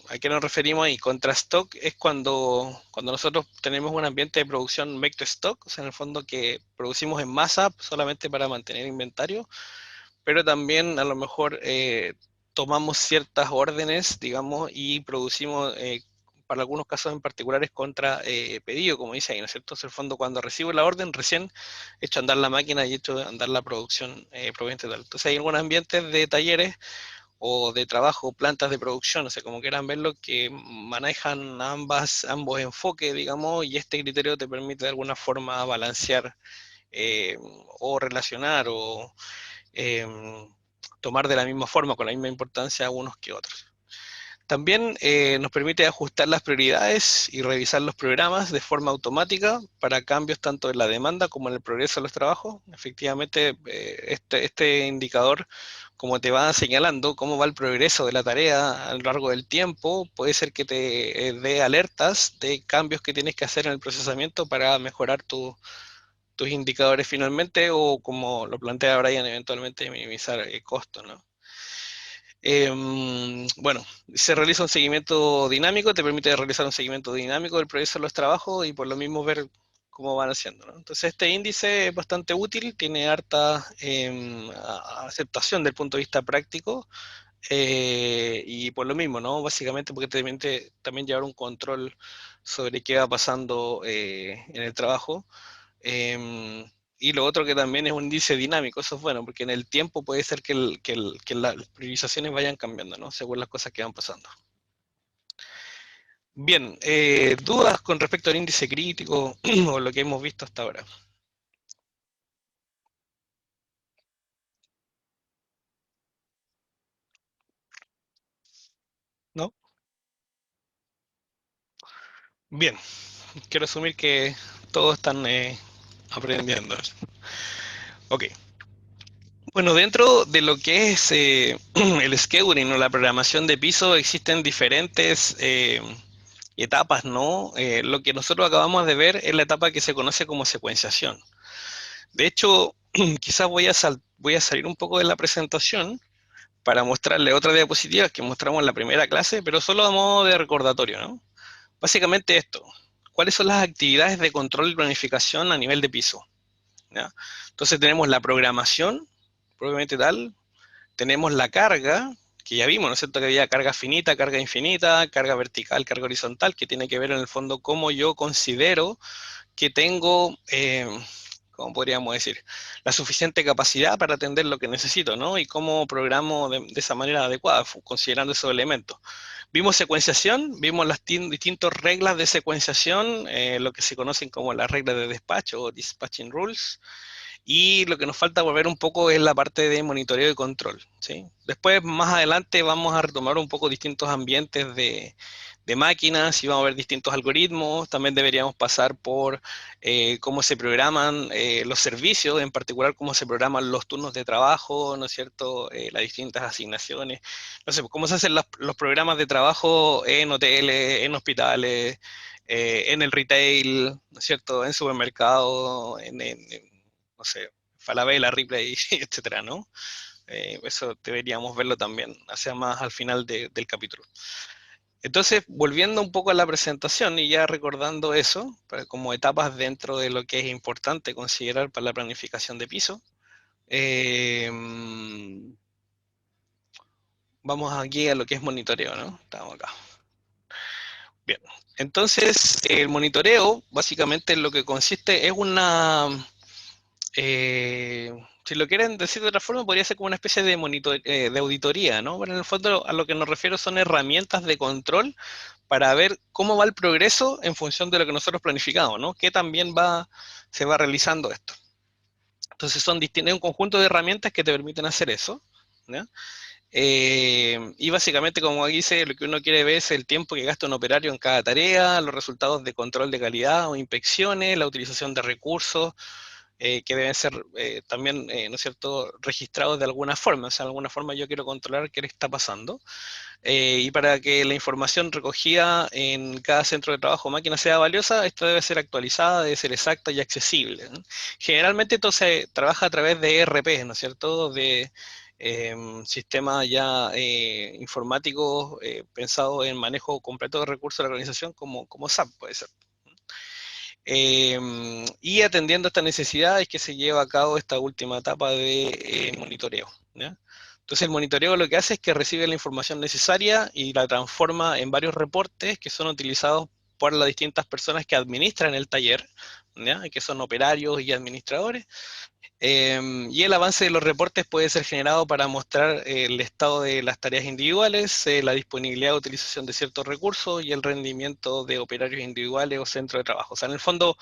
A: ¿a qué nos referimos ahí? Contra stock es cuando nosotros tenemos un ambiente de producción make to stock, o sea, en el fondo que producimos en masa solamente para mantener inventario, pero también a lo mejor tomamos ciertas órdenes, digamos, y producimos, para algunos casos en particulares, contra pedido, como dice ahí, ¿no es cierto? Entonces, en el fondo, cuando recibo la orden, recién he hecho andar la máquina y he hecho andar la producción proveniente de tal. Entonces, hay algunos ambientes de talleres o de trabajo, plantas de producción, o sea, como quieran verlo, que manejan ambos enfoques, digamos, y este criterio te permite de alguna forma balancear eh, o relacionar o eh, tomar de la misma forma, con la misma importancia unos que otros. También nos permite ajustar las prioridades y revisar los programas de forma automática para cambios tanto en la demanda como en el progreso de los trabajos. Efectivamente, este indicador, como te va señalando cómo va el progreso de la tarea a lo largo del tiempo, puede ser que te dé alertas de cambios que tienes que hacer en el procesamiento para mejorar tus indicadores finalmente o, como lo plantea Brian, eventualmente minimizar el costo, ¿no? Bueno, se realiza un seguimiento dinámico, te permite realizar un seguimiento dinámico del progreso de los trabajos y por lo mismo ver cómo van haciendo, ¿no? Entonces este índice es bastante útil, tiene harta aceptación del punto de vista práctico, y por lo mismo, ¿no? Básicamente porque te permite también llevar un control sobre qué va pasando en el trabajo. Y lo otro que también es un índice dinámico, eso es bueno, porque en el tiempo puede ser que las priorizaciones vayan cambiando, ¿no? Según las cosas que van pasando. Bien, ¿dudas con respecto al índice crítico o lo que hemos visto hasta ahora? ¿No? Bien, quiero asumir que todos están aprendiendo. Ok. Bueno, dentro de lo que es el scheduling o la programación de piso existen diferentes etapas, ¿no? Lo que nosotros acabamos de ver es la etapa que se conoce como secuenciación. De hecho, quizás voy a salir un poco de la presentación para mostrarle otra diapositiva que mostramos en la primera clase, pero solo a modo de recordatorio, ¿no? Básicamente esto, ¿cuáles son las actividades de control y planificación a nivel de piso? ¿Ya? Entonces tenemos la programación, propiamente tal, tenemos la carga, que ya vimos, ¿no es cierto? Que había carga finita, carga infinita, carga vertical, carga horizontal, que tiene que ver en el fondo cómo yo considero que tengo, ¿cómo podríamos decir? La suficiente capacidad para atender lo que necesito, ¿no? Y cómo programo de esa manera adecuada, considerando esos elementos. Vimos secuenciación, vimos las distintas reglas de secuenciación, lo que se conocen como las reglas de despacho o dispatching rules. Y lo que nos falta volver un poco es la parte de monitoreo y control, ¿sí? Después, más adelante, vamos a retomar un poco distintos ambientes de máquinas y vamos a ver distintos algoritmos. También deberíamos pasar por cómo se programan los servicios, en particular cómo se programan los turnos de trabajo, ¿no es cierto? Las distintas asignaciones. No sé, cómo se hacen los programas de trabajo en hoteles, en hospitales, en el retail, ¿no es cierto? En supermercados, no sé, Falabella, Ripley, etcétera, ¿no? Eso deberíamos verlo también, hacia más al final del capítulo. Entonces, volviendo un poco a la presentación y ya recordando eso, como etapas dentro de lo que es importante considerar para la planificación de piso, eh, vamos aquí a lo que es monitoreo, ¿no? Estamos acá. Bien, entonces el monitoreo básicamente lo que consiste es una, si lo quieren decir de otra forma, podría ser como una especie de, de auditoría, ¿no? Pero en el fondo a lo que nos refiero son herramientas de control para ver cómo va el progreso en función de lo que nosotros planificamos, ¿no? ¿Qué también se va realizando esto? Entonces tiene un conjunto de herramientas que te permiten hacer eso, ¿ya? Y básicamente, como aquí dice, lo que uno quiere ver es el tiempo que gasta un operario en cada tarea, los resultados de control de calidad o inspecciones, la utilización de recursos, que deben ser también, ¿no es cierto?, registrados de alguna forma. O sea, de alguna forma yo quiero controlar qué le está pasando. Y para que la información recogida en cada centro de trabajo o máquina sea valiosa, esto debe ser actualizada, debe ser exacta y accesible, ¿no? Generalmente esto se trabaja a través de ERP, ¿no es cierto?, de sistemas ya informáticos pensados en manejo completo de recursos de la organización como SAP puede ser. Y atendiendo a esta necesidad es que se lleva a cabo esta última etapa de monitoreo, ¿ya? Entonces el monitoreo lo que hace es que recibe la información necesaria y la transforma en varios reportes que son utilizados por las distintas personas que administran el taller, ¿ya? Que son operarios y administradores, y el avance de los reportes puede ser generado para mostrar el estado de las tareas individuales, la disponibilidad de utilización de ciertos recursos y el rendimiento de operarios individuales o centros de trabajo. O sea, en el fondo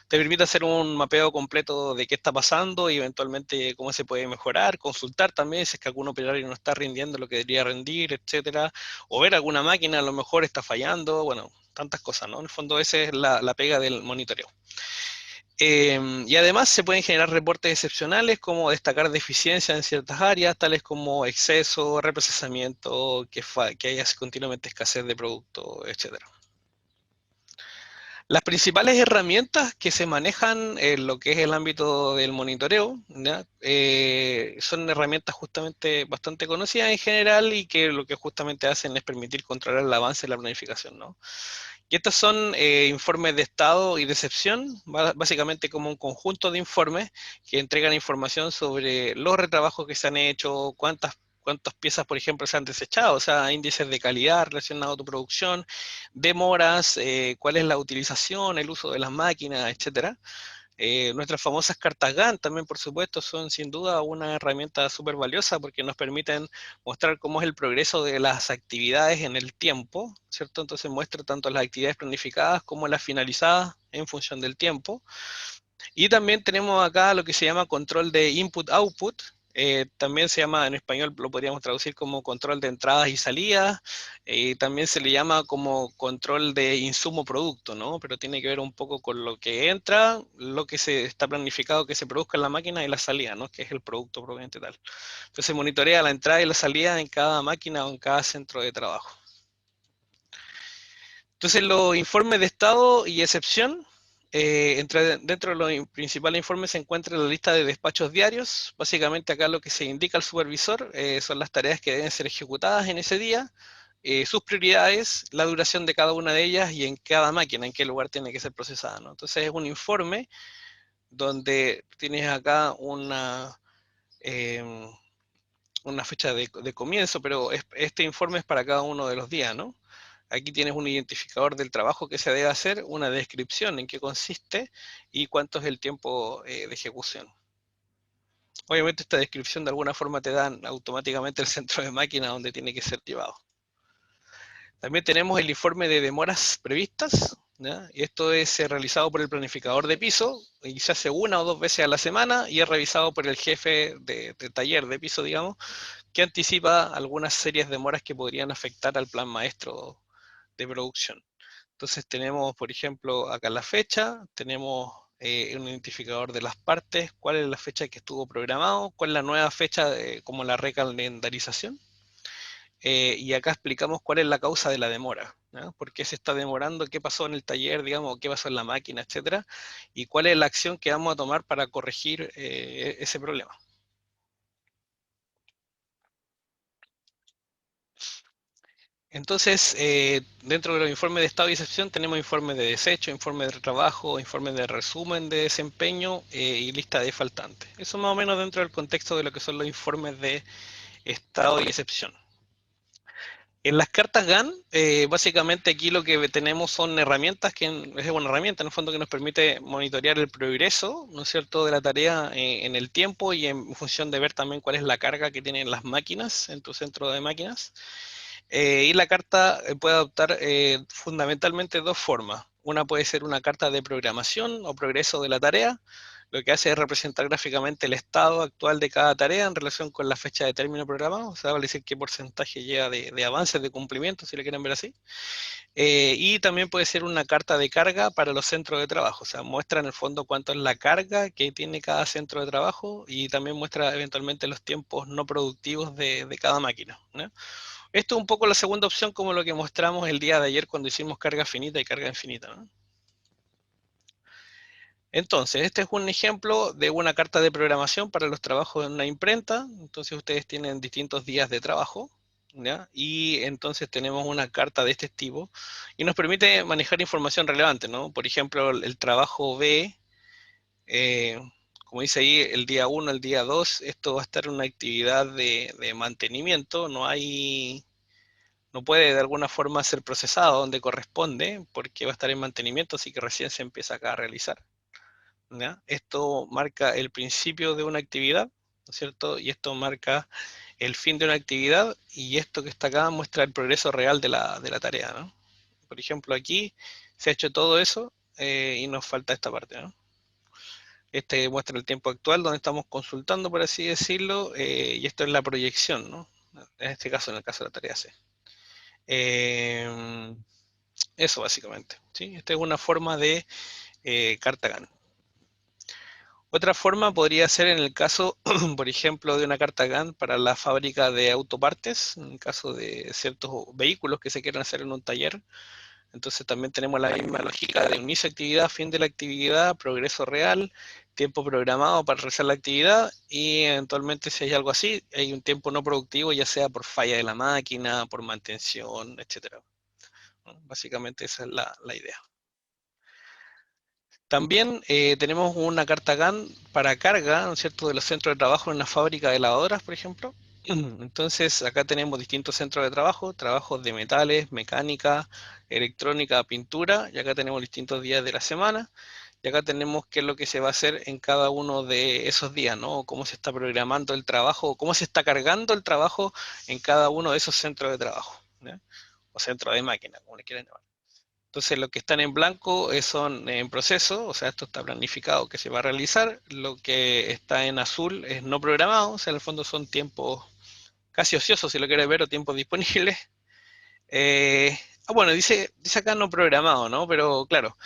A: te permite hacer un mapeo completo de qué está pasando y eventualmente cómo se puede mejorar, consultar también si es que algún operario no está rindiendo lo que debería rendir, etcétera, o ver alguna máquina a lo mejor está fallando, bueno, tantas cosas, ¿no? En el fondo esa es la pega del monitoreo. Y además se pueden generar reportes excepcionales como destacar deficiencias en ciertas áreas, tales como exceso, reprocesamiento, que haya continuamente escasez de producto, etc. Las principales herramientas que se manejan en lo que es el ámbito del monitoreo, ¿ya? Son herramientas justamente bastante conocidas en general y que lo que justamente hacen es permitir controlar el avance de la planificación, ¿no? Y estos son informes de estado y de excepción, básicamente como un conjunto de informes que entregan información sobre los retrabajos que se han hecho, cuántas piezas, por ejemplo, se han desechado, o sea, índices de calidad relacionados a tu producción, demoras, cuál es la utilización, el uso de las máquinas, etcétera. Nuestras famosas cartas GAN también, por supuesto, son sin duda una herramienta súper valiosa porque nos permiten mostrar cómo es el progreso de las actividades en el tiempo, ¿cierto? Entonces muestra tanto las actividades planificadas como las finalizadas en función del tiempo. Y también tenemos acá lo que se llama control de input-output. También se llama, en español lo podríamos traducir como control de entradas y salidas. También se le llama como control de insumo-producto, ¿no? Pero tiene que ver un poco con lo que entra, lo que se está planificado que se produzca en la máquina y la salida, ¿no? Que es el producto propiamente tal. Entonces monitorea la entrada y la salida en cada máquina o en cada centro de trabajo. Entonces, los informes de estado y excepción, dentro de los principales informes se encuentra la lista de despachos diarios. Básicamente acá lo que se indica al supervisor son las tareas que deben ser ejecutadas en ese día, sus prioridades, la duración de cada una de ellas y en cada máquina, en qué lugar tiene que ser procesada, ¿no? Entonces es un informe donde tienes acá eh, una fecha de comienzo, pero este informe es para cada uno de los días, ¿no? Aquí tienes un identificador del trabajo que se debe hacer, una descripción en qué consiste y cuánto es el tiempo de ejecución. Obviamente esta descripción de alguna forma te dan automáticamente el centro de máquina donde tiene que ser llevado. También tenemos el informe de demoras previstas, ¿ya? Y esto es realizado por el planificador de piso y se hace una o dos veces a la semana y es revisado por el jefe de taller de piso, digamos, que anticipa algunas series de demoras que podrían afectar al plan maestro de producción. Entonces tenemos, por ejemplo, acá la fecha, tenemos un identificador de las partes, cuál es la fecha que estuvo programado, cuál es la nueva fecha como la recalendarización. Y acá explicamos cuál es la causa de la demora, ¿no? ¿Por qué se está demorando? ¿Qué pasó en el taller, digamos? ¿Qué pasó en la máquina, etcétera? Y cuál es la acción que vamos a tomar para corregir ese problema. Entonces, dentro de los informes de estado y excepción tenemos informes de desecho, informes de trabajo, informes de resumen de desempeño y lista de faltantes. Eso más o menos dentro del contexto de lo que son los informes de estado y excepción. En las cartas GAN, básicamente aquí lo que tenemos son herramientas, que es una herramienta en el fondo que nos permite monitorear el progreso, ¿no es cierto?, de la tarea en el tiempo y en función de ver también cuál es la carga que tienen las máquinas en tu centro de máquinas. Y la carta puede adoptar fundamentalmente dos formas. Una puede ser una carta de programación o progreso de la tarea. Lo que hace es representar gráficamente el estado actual de cada tarea en relación con la fecha de término programado. O sea, vale decir qué porcentaje lleva de avances, de cumplimiento, si lo quieren ver así. Y también puede ser una carta de carga para los centros de trabajo. O sea, muestra en el fondo cuánto es la carga que tiene cada centro de trabajo y también muestra eventualmente los tiempos no productivos de cada máquina, ¿no? Esto es un poco la segunda opción como lo que mostramos el día de ayer cuando hicimos carga finita y carga infinita, ¿no? Entonces, este es un ejemplo de una carta de programación para los trabajos en una imprenta. Entonces, ustedes tienen distintos días de trabajo, ¿ya? Y entonces tenemos una carta de este tipo y nos permite manejar información relevante, ¿no? Por ejemplo, el trabajo B, eh, como dice ahí, el día 1, el día 2, esto va a estar en una actividad de mantenimiento, no puede de alguna forma ser procesado donde corresponde porque va a estar en mantenimiento, así que recién se empieza acá a realizar, ¿ya? Esto marca el principio de una actividad, ¿no es cierto? Y esto marca el fin de una actividad y esto que está acá muestra el progreso real de la tarea, ¿no? Por ejemplo, aquí se ha hecho todo eso y nos falta esta parte, ¿no? Este muestra el tiempo actual donde estamos consultando, por así decirlo, y esto es la proyección, ¿no? En este caso, en el caso de la tarea C. Eh, Eso básicamente, ¿sí? Esta es una forma de carta GAN. Otra forma podría ser en el caso, por ejemplo, de una carta GAN para la fábrica de autopartes, en el caso de ciertos vehículos que se quieran hacer en un taller. Entonces también tenemos la misma lógica de inicio de actividad, fin de la actividad, progreso real, tiempo programado para realizar la actividad y eventualmente si hay algo así, hay un tiempo no productivo, ya sea por falla de la máquina, por mantención, etcétera. Básicamente esa es la idea. También tenemos una carta GAN para carga, ¿no es cierto?, de los centros de trabajo en una fábrica de lavadoras, por ejemplo. Entonces, acá tenemos distintos centros de trabajo, trabajos de metales, mecánica, electrónica, pintura, y acá tenemos distintos días de la semana, y acá tenemos qué es lo que se va a hacer en cada uno de esos días, ¿no? Cómo se está programando el trabajo, cómo se está cargando el trabajo en cada uno de esos centros de trabajo, ¿ya? O centros de máquina, como le quieran llamar. Entonces, lo que están en blanco son en proceso, o sea, esto está planificado que se va a realizar. Lo que está en azul es no programado, o sea, en el fondo son tiempos casi ociosos, si lo quieres ver, o tiempos disponibles. Bueno, dice acá no programado, ¿no? Pero claro,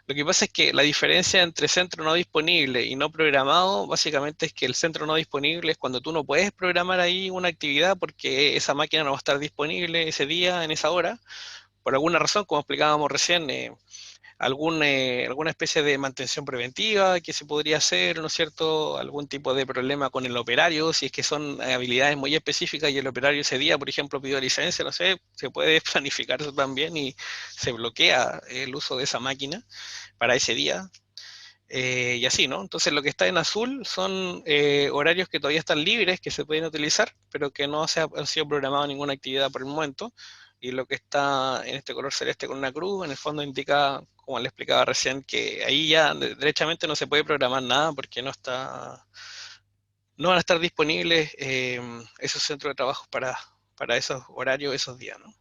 A: lo que pasa es que la diferencia entre centro no disponible y no programado, básicamente es que el centro no disponible es cuando tú no puedes programar ahí una actividad porque esa máquina no va a estar disponible ese día, en esa hora por alguna razón, como explicábamos recién, alguna especie de mantención preventiva que se podría hacer, ¿no es cierto? Algún tipo de problema con el operario, si es que son habilidades muy específicas y el operario ese día, por ejemplo, pidió licencia, no sé, se puede planificar eso también y se bloquea el uso de esa máquina para ese día. Y así, ¿no? Entonces lo que está en azul son horarios que todavía están libres, que se pueden utilizar, pero que no se ha sido programado ninguna actividad por el momento. Y lo que está en este color celeste con una cruz, en el fondo indica, como le explicaba recién, que ahí ya derechamente no se puede programar nada porque no van a estar disponibles esos centros de trabajo para esos horarios, esos días, ¿no?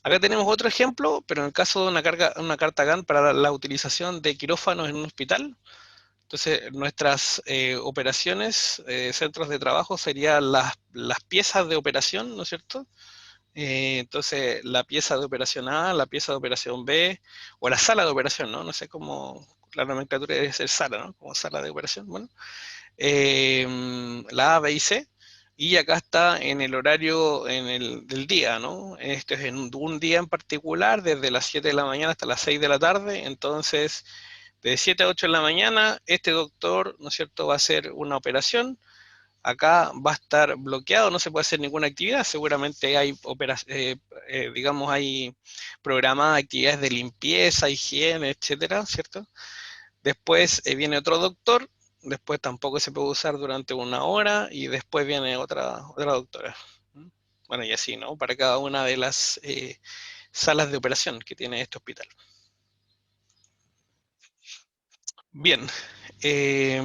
A: Acá tenemos otro ejemplo, pero en el caso de una carta GAN para la utilización de quirófanos en un hospital. Entonces, nuestras operaciones, centros de trabajo, serían las piezas de operación, ¿no es cierto? Entonces, la pieza de operación A, la pieza de operación B, o la sala de operación, ¿no? No sé cómo, la nomenclatura debe ser sala, ¿no? Como sala de operación, bueno. La A, B y C. Y acá está en el horario del día, ¿no? Esto es en un día en particular, desde las 7 de la mañana hasta las 6 de la tarde. Entonces, de 7 a 8 de la mañana, este doctor, ¿no es cierto?, va a hacer una operación. Acá va a estar bloqueado, no se puede hacer ninguna actividad. Seguramente hay, digamos, hay programadas actividades de limpieza, higiene, etcétera, ¿cierto? Después viene otro doctor, después tampoco se puede usar durante una hora y después viene otra doctora. Bueno, y así, ¿no? Para cada una de las salas de operación que tiene este hospital. Bien. Eh,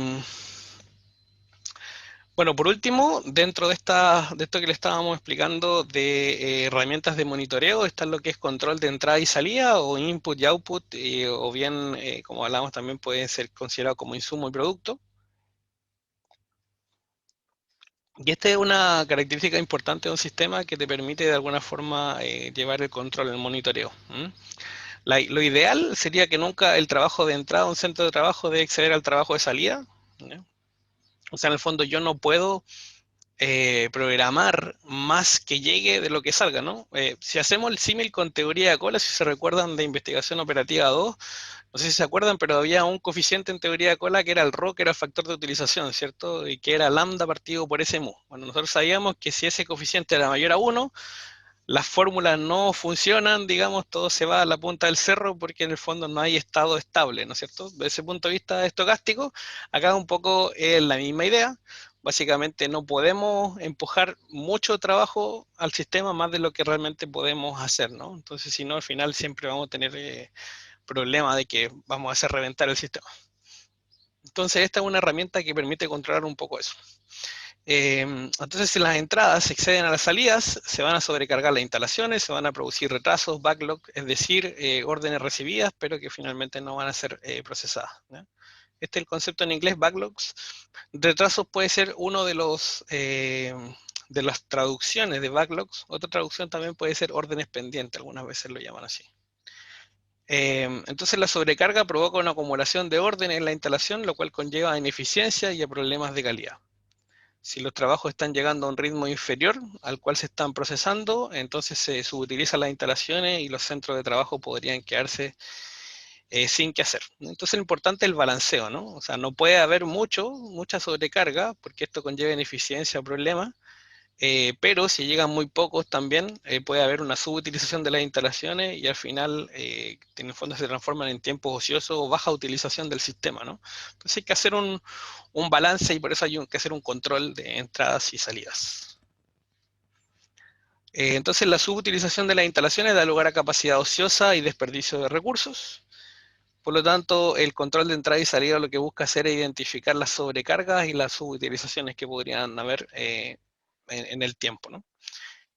A: Bueno, por último, dentro de esto que le estábamos explicando de herramientas de monitoreo, está lo que es control de entrada y salida, o input y output, o bien, como hablamos, también puede ser considerado como insumo y producto. Y esta es una característica importante de un sistema que te permite de alguna forma llevar el control, el monitoreo. Lo ideal sería que nunca el trabajo de entrada a un centro de trabajo debe exceder al trabajo de salida, ¿ya? O sea, en el fondo yo no puedo programar más que llegue de lo que salga, ¿no? Si hacemos el símil con teoría de cola, si se recuerdan de investigación operativa 2, no sé si se acuerdan, pero había un coeficiente en teoría de cola que era el ρ, que era el factor de utilización, ¿cierto? Y que era lambda partido por S mu. Bueno, nosotros sabíamos que si ese coeficiente era mayor a 1, las fórmulas no funcionan, digamos, todo se va a la punta del cerro porque en el fondo no hay estado estable, ¿no es cierto? Desde ese punto de vista estocástico, acá un poco es la misma idea. Básicamente no podemos empujar mucho trabajo al sistema más de lo que realmente podemos hacer, ¿no? Entonces, si no, al final siempre vamos a tener problemas de que vamos a hacer reventar el sistema. Entonces, esta es una herramienta que permite controlar un poco eso. Entonces, si las entradas exceden a las salidas, se van a sobrecargar las instalaciones, se van a producir retrasos, backlog, es decir, órdenes recibidas, pero que finalmente no van a ser procesadas, ¿ya? Este es el concepto en inglés, backlogs. Retrasos puede ser uno de las traducciones de backlogs. Otra traducción también puede ser órdenes pendientes, algunas veces lo llaman así. Entonces la sobrecarga provoca una acumulación de órdenes en la instalación, lo cual conlleva a ineficiencia y a problemas de calidad. Si los trabajos están llegando a un ritmo inferior al cual se están procesando, entonces se subutilizan las instalaciones y los centros de trabajo podrían quedarse sin qué hacer. Entonces lo importante es el balanceo, ¿no? O sea, no puede haber mucha sobrecarga, porque esto conlleva ineficiencia o problemas, pero si llegan muy pocos también puede haber una subutilización de las instalaciones y al final en el fondo se transforman en tiempos ociosos o baja utilización del sistema, ¿no? Entonces hay que hacer un balance y por eso hay que hacer un control de entradas y salidas. Entonces la subutilización de las instalaciones da lugar a capacidad ociosa y desperdicio de recursos. Por lo tanto, el control de entrada y salida lo que busca hacer es identificar las sobrecargas y las subutilizaciones que podrían haber en el tiempo, ¿no?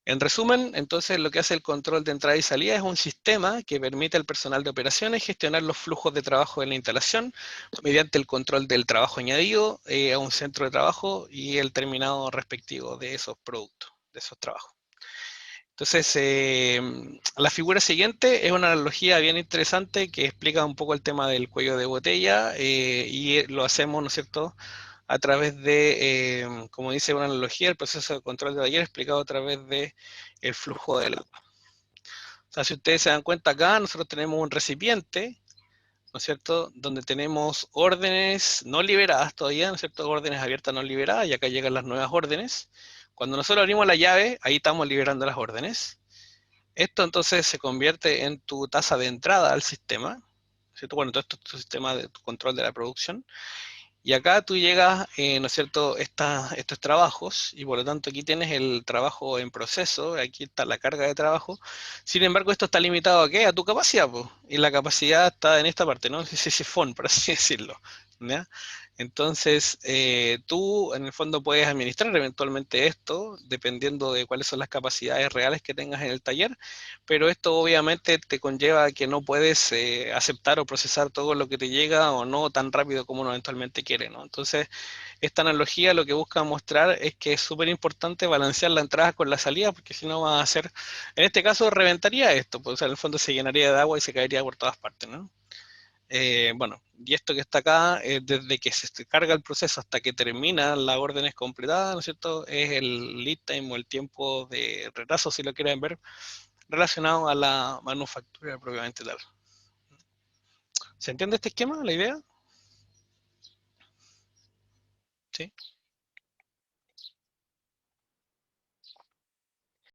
A: En resumen, entonces lo que hace el control de entrada y salida es un sistema que permite al personal de operaciones gestionar los flujos de trabajo en la instalación mediante el control del trabajo añadido a un centro de trabajo y el terminado respectivo de esos productos, de esos trabajos. Entonces, la figura siguiente es una analogía bien interesante que explica un poco el tema del cuello de botella y lo hacemos, ¿no es cierto?, a través de, como dice una analogía, el proceso de control de taller explicado a través de el flujo del agua. O sea, si ustedes se dan cuenta acá, nosotros tenemos un recipiente, ¿no es cierto?, donde tenemos órdenes no liberadas todavía, ¿no es cierto?, órdenes abiertas no liberadas, y acá llegan las nuevas órdenes. Cuando nosotros abrimos la llave, ahí estamos liberando las órdenes. Esto entonces se convierte en tu tasa de entrada al sistema, ¿cierto? Bueno, todo esto es tu sistema de tu control de la producción. Y acá tú llegas, ¿no es cierto?, estos trabajos, y por lo tanto aquí tienes el trabajo en proceso, aquí está la carga de trabajo. Sin embargo, esto está limitado a qué? A tu capacidad, pues. Y la capacidad está en esta parte, ¿no? Es ese sifón, por así decirlo. ¿Ya? Entonces, tú en el fondo puedes administrar eventualmente esto, dependiendo de cuáles son las capacidades reales que tengas en el taller, pero esto obviamente te conlleva que no puedes aceptar o procesar todo lo que te llega o no tan rápido como uno eventualmente quiere, ¿no? Entonces, esta analogía lo que busca mostrar es que es súper importante balancear la entrada con la salida, porque si no va a hacer, en este caso reventaría esto, pues o sea, en el fondo se llenaría de agua y se caería por todas partes, ¿no? Bueno, y esto que está acá, desde que se carga el proceso hasta que termina la orden es completada, ¿no es cierto? Es el lead time o el tiempo de retraso, si lo quieren ver, relacionado a la manufactura propiamente tal. ¿Se entiende este esquema, la idea? ¿Sí?